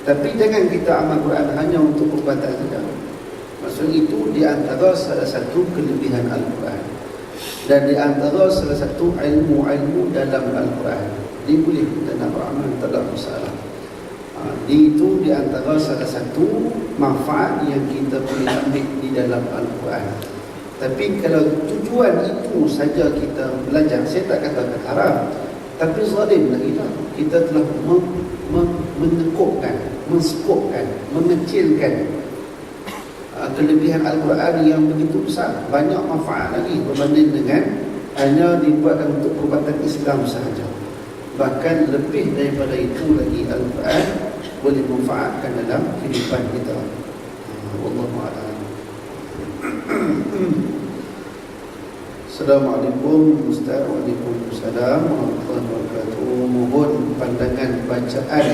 Tapi jangan kita amal Quran hanya untuk perubatan saja. Maksud itu di antara salah satu kelebihan Al-Quran, dan di antara salah satu ilmu-ilmu dalam Al-Quran. Dia boleh kita nak beramal, tak ada masalah. Itu di antara salah satu manfaat yang kita boleh ambil di dalam Al-Quran. Tapi kalau tujuan itu saja kita belajar, saya tak katakan haram, tapi zalim lagi lah. Kita telah menekukkan, menskopkan, mengecilkan kelebihan Al-Quran yang begitu besar. Banyak manfaat lagi berbanding dengan hanya dibuatkan untuk perubatan Islam sahaja. Bahkan lebih daripada itu lagi, Al-Quran boleh manfaatkan dalam kehidupan kita. Wallahu a'lam. Assalamualaikum Ustaz. Waalaikumsalam warahmatullahi wabarakatuh. Mohon pandangan bacaan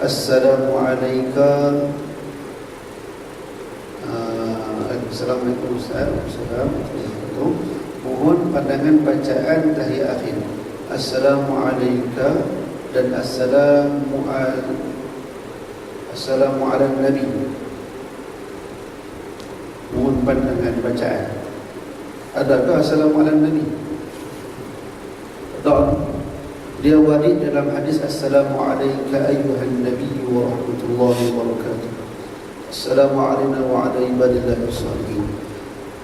Assalamualaikum. Assalamualaikum Ustaz. Assalamualaikum. Mohon pandangan bacaan tahiyat akhir. Assalamualaikum dan Assalamu ala Nabi. Mohon pandangan bacaan. Adakah Assalamu ala Nabi? Tak. Dia warid dalam hadis Assalamu alayka ayyuhan Nabi wa rahmatullahi wa barakatuh. Assalamu alayna wa ala ibadillahi salihin.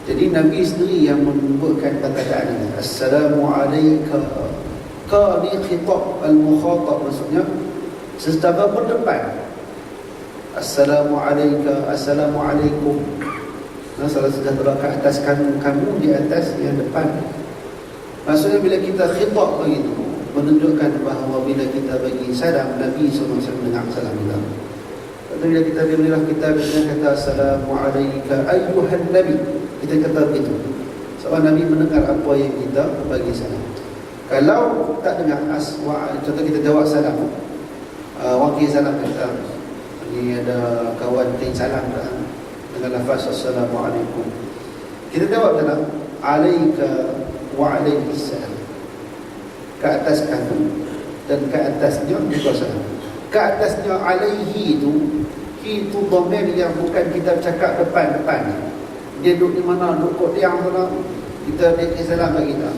Jadi Nabi sendiri yang membuatkan perkataan ini. Assalamu alayka. Ka ni khitab al-mukhatab, maksudnya secara berdepan. Assalamu alayka, assalamu alaikum. Salah sejahtera ke atas kamu di atas yang depan. Maksudnya bila kita khitab begitu, menunjukkan bahawa bila kita bagi salam, Nabi SAW dengar salam kita. Bila kita berilah kita kata Assalamu alayka ayyuhan Nabi, kita kata begitu. Sebab Nabi mendengar apa yang kita bagi salam. Kalau tak dengar contoh kita jawab salam, wakil salam kata, ni ada kawan tin salam dengan lafaz Assalamualaikum, kita jawab dalam alayka wa alaikissalam, ke atas kamu dan ke atasnya juga salam. Ke atasnya alaihi itu dhamir yang bukan kita cakap depan-depan. Dia duduk di mana, duduk kot diam mana, kita dia salam bagi kita.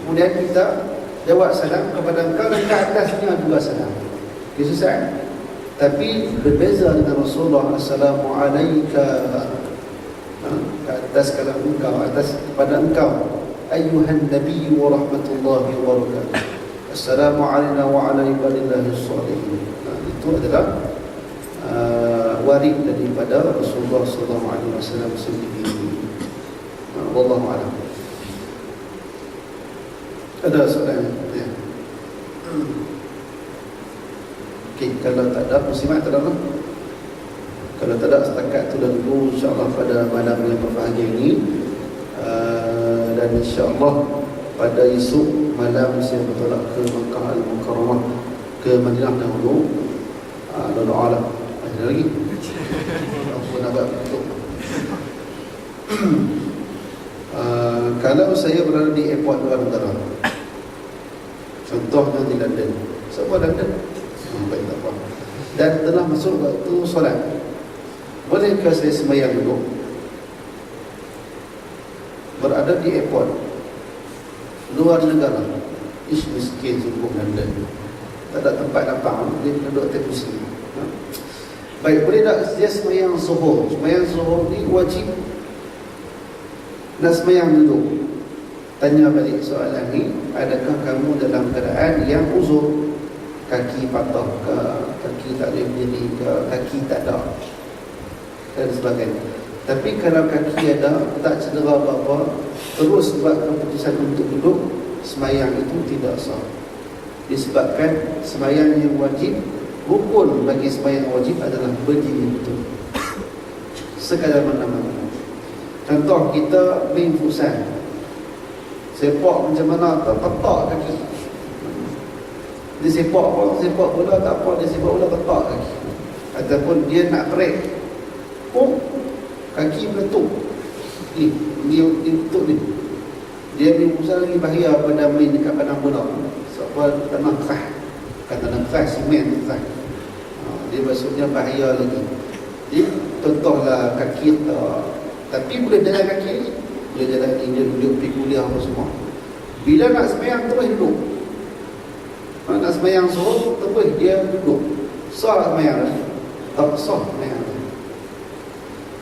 Kemudian kita jawab salam kepada engkau dan ke atasnya juga salam. Dia selesai. Tapi berbeza dengan Rasulullah Assalamualaikum, ke atas kalau engkau, atas pada engkau ayyuhan Nabi wa rahmatullahi wa barakatuh. Assalamualaikum wa ala ibadillahi salihin. Itu adalah warid daripada Rasulullah sallallahu alaihi wasallam sendiri. Wallahu a'lam. Ada soalan? Ya. Okey, kalau tak ada muslimat tak ada. Kalau tak ada setakat tu dulu, insya-Allah pada malam yang berbahagia ini, dan insya-Allah pada esok malam saya bertolak ke Makkah Al-Mukarramah, ke Madinah dahulu. Lalu alam ada lagi. Apa nak buat untuk kalau saya berada di airport luar negara, contohnya di London, siapa London? Baik, tak apa. Dan telah masuk waktu solat, bolehkah saya sembahyang dulu? Berada di airport luar negara, miskin sungguh London. tak ada tempat lapang, dia duduk atas kursi. Baik, boleh tak dia sembahyang zuhur? Sembahyang zuhur ni wajib nak sembahyang duduk. Tanya balik soalan ni, adakah kamu dalam keadaan yang uzur? Kaki patah ke, kaki tak boleh berdiri ke, kaki tak ada dan sebagainya. Tapi kalau kaki ada, tak cedera apa-apa, terus buat keputusan untuk duduk, sembahyang itu tidak sah. Disebabkan sembahyang yang wajib, rukun bagi sembahyang wajib adalah berdiri betul. Sekadar mana-mana. Contoh kita main futsal, sepak macam mana, petak kaki. Dia sepak bola tak apa, dia sepak bola petak kaki. Ataupun dia nak break, kaki meletup. Dia betul ni. Dia main futsal lagi bahaya pada main dekat padang bola. Sebab tanah keras. Bukan tanah keras, simen keras. Dia maksudnya bahaya lagi. Jadi contohlah kaki tak, tapi boleh jalan kaki ni, boleh jalan kaki, dia pergi kuliah apa semua. Bila nak sembahyang terus duduk. Nak sembahyang suruh terus dia duduk. Sah sembahyang ni? Tak sah sembahyang ni.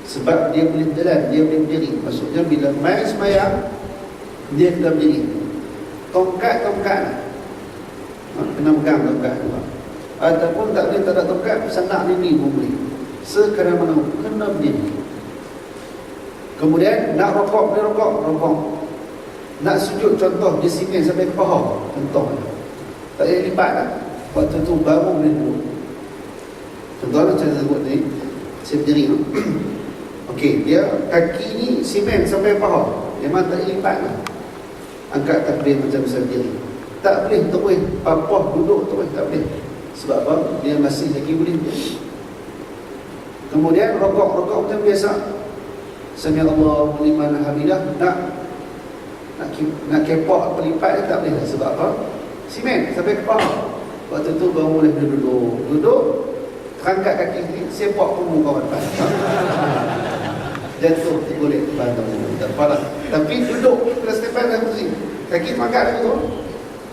Sebab dia boleh jalan, dia boleh berdiri. Maksudnya bila main sembahyang, dia kena berdiri. Tongkat kena pegang tongkat. Ataupun tak boleh, tak ada tongkat, sanak nini pun boleh. Sekadar mana kena berdiri. Kemudian nak rokok, boleh rokok. Nak sujud, contoh dia simen sampai ke paha, contoh tak boleh lipat lah. Waktu tu baru boleh duduk. Contoh macam saya sebut ni, saya berdiri. Okey, dia kaki ni simen sampai paha, memang tak boleh lipat lah. Angkat takbir macam saya berdiri, tak boleh terus apa duduk terus, tak boleh. Sebab apa? Dia masih lagi boleh berdiri. Kemudian rokok macam biasa, Sami Allahu liman hamidah, nak kepak pelipat dia tak boleh. Sebab apa? Simen sampai ke paha. Waktu tu baru boleh duduk, terangkat kaki ni, sepak pun muka depan. Jatuh boleh bantu, tak apalah. Tapi duduk kena steppan dalam kursi, kaki mangkat tu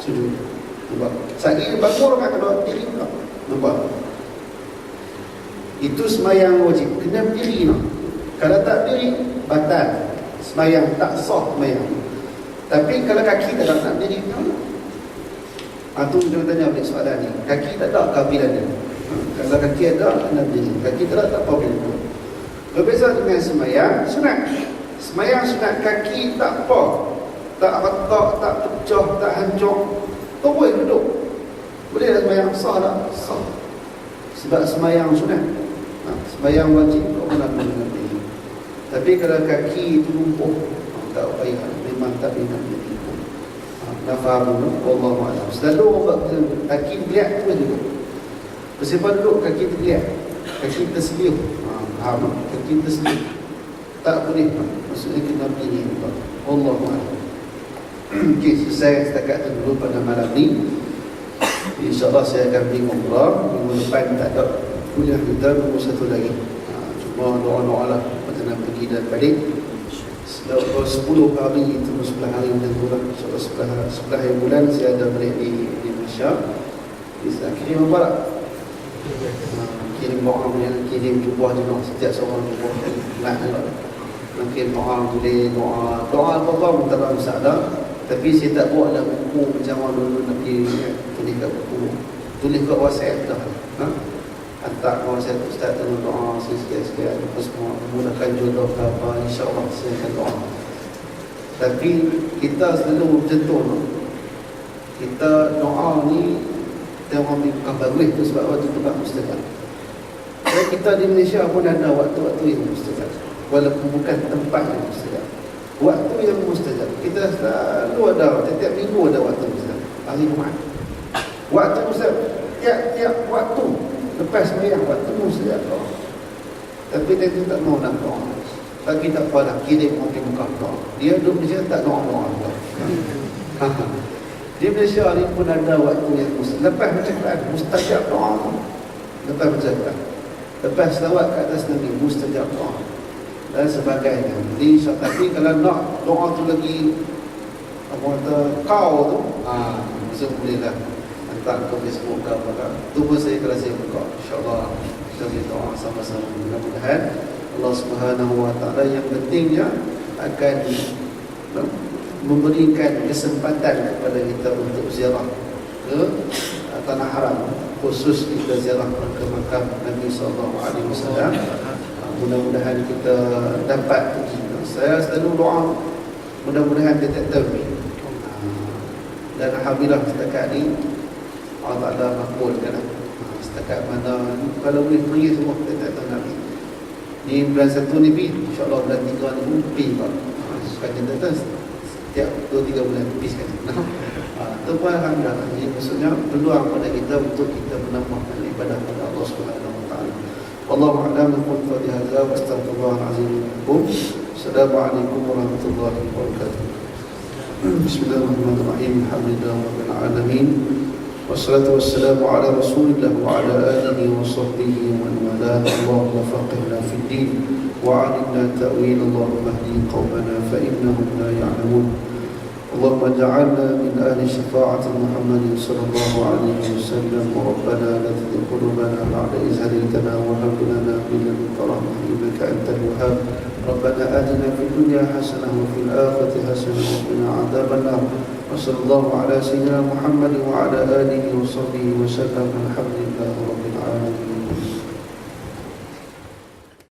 sujud. Nampak? Sagi bangun kan kena berdiri. Nampak? Itu sembahyang wajib, kena berdiri. Kalau tak berdiri, batal sembahyang, tak sah sembahyang. Tapi kalau kaki tak nak berdiri, tu kita tanya balik soalan ni. Kaki tak ada kabilan dia. Kalau kaki ada, kena berdiri. Kaki tak ada, tak apa berdiri. Berbeza dengan sembahyang sunat. Sembahyang sunat kaki tak apa, tak retak, tak pecah, tak hancur, terus duduk. Boleh tak sembahyang? Sah tak? Sah. Sebab sembahyang sunat. Sembahyang wajib kau kena berdiri. Tapi kalau kaki itu lumpuh, tak payah, memang tak boleh nak berdiri. Dah faham dulu? Wallahu a'lam. Selalu orang kaki terlihat terus duduk. Bersifat duduk, kaki terlihat, kaki terseluruh. Faham? Kaki terseluruh, tak boleh. Maksudnya kena berdiri. Wallahu a'lam. Okey, selesai setakat itu dulu pada malam ni. InsyaAllah saya akan pergi umrah. Minggu depan tak ada kuliah kita, minggu satu lagi. Cuma doa-doa lah macam nak pergi dan balik. 10 hari itu 11 hari macam tu lah. InsyaAllah 11 hari bulan saya ada balik di Malaysia. Bisa kirim apa? Kirim doa, kirim jubah juga. Setiap seorang jubah mungkin doa, boleh doa apa-apa pun tak ada masalah. Tapi saya tak buat ada buku macam orang dulu nanti tulis kat buku, tulis kat WhatsApp dah. Hantar ke WhatsApp, Ustaz tolong doa sikit-sikit apa semua, mudahkan jodoh ke apa, insyaAllah saya akan doa. Tapi kita selalu macam tu, kita doa ni kita orang bukan bagus tu sebab waktu tempat mustajab. Dan kita di Malaysia pun ada waktu-waktu yang mustajab, walaupun bukan tempat yang mustajab. Waktu yang mustajab kita selalu ada, setiap minggu ada waktu mustajab. Hari Jumaat waktu mustajab, tiap waktu lepas sembahyang waktu mustajab doa. Tapi dia tu tak mau nak doa. Bagi tak apalah, kirim orang di Mekah doa. Dia duduk Malaysia tak doa-doa. Di Malaysia ni pun ada waktu yang mustajab. Lepas baca Quran mustajab doa. Lepas baca Quran, lepas selawat ke atas Nabi mustajab doa dan sebagainya. Jadi tapi kalau nak doa tu lagi apa kata kau tu, bisa boleh lah. letak ke Facebook ke apa, tunggu saya kalau saya buka, insyaAllah kita berdoa sama-sama. Mudah-mudahan Allah Subhanahu Wa Taala yang pentingnya akan memberikan kesempatan kepada kita untuk ziarah ke tanah haram, khusus kita ziarah ke makam Nabi sallallahu alaihi wasallam. Mudah-mudahan kita dapat pergi. Saya selalu doa mudah-mudahan dia tak terbi. Dan alhamdulillah setakat ni Allah Ta'ala makbulkan. Setakat mana kalau boleh pergi semua kita tak tahu Nabi. Ni bulan 1 ni pergi, insya-Allah bulan 3 ni pun pergi Pak. Sekali kita setiap 2-3 bulan pergi sekali. Itu pun alhamdulillah. Jadi maksudnya peluang pada kita untuk kita menambahkan ibadah kepada Allah Subhanahu Wa Taala. Wallahu a'lam bishawab. Qul hadza wa astaghfirullahal azim lakum. Assalamualaikum warahmatullahi wabarakatuh. Bismillahirrahmanirrahim. Alhamdulillahirabbil alamin. Wassalatu wassalamu ala Rasulillah wa ala alihi wa sahbihi wa man wala. Allahumma faqihna fid din wa 'allimna ta'wil. Allahumma hdi qaumana fa innahum la ya'lamun. اللهم اجعلنا من أهل شفاعة محمد صلى الله عليه وسلم. وربنا لا تزغ قلوبنا بعد إذ هديتنا وهب لنا من لدنك رحمة إنك أنت الوهاب. ربنا آتنا في الدنيا حسنة وفي الآخرة حسنة وقنا عذاب النار. وصلى الله على سيدنا محمد وعلى آله وصحبه وسلم. الحمد لله رب العالمين.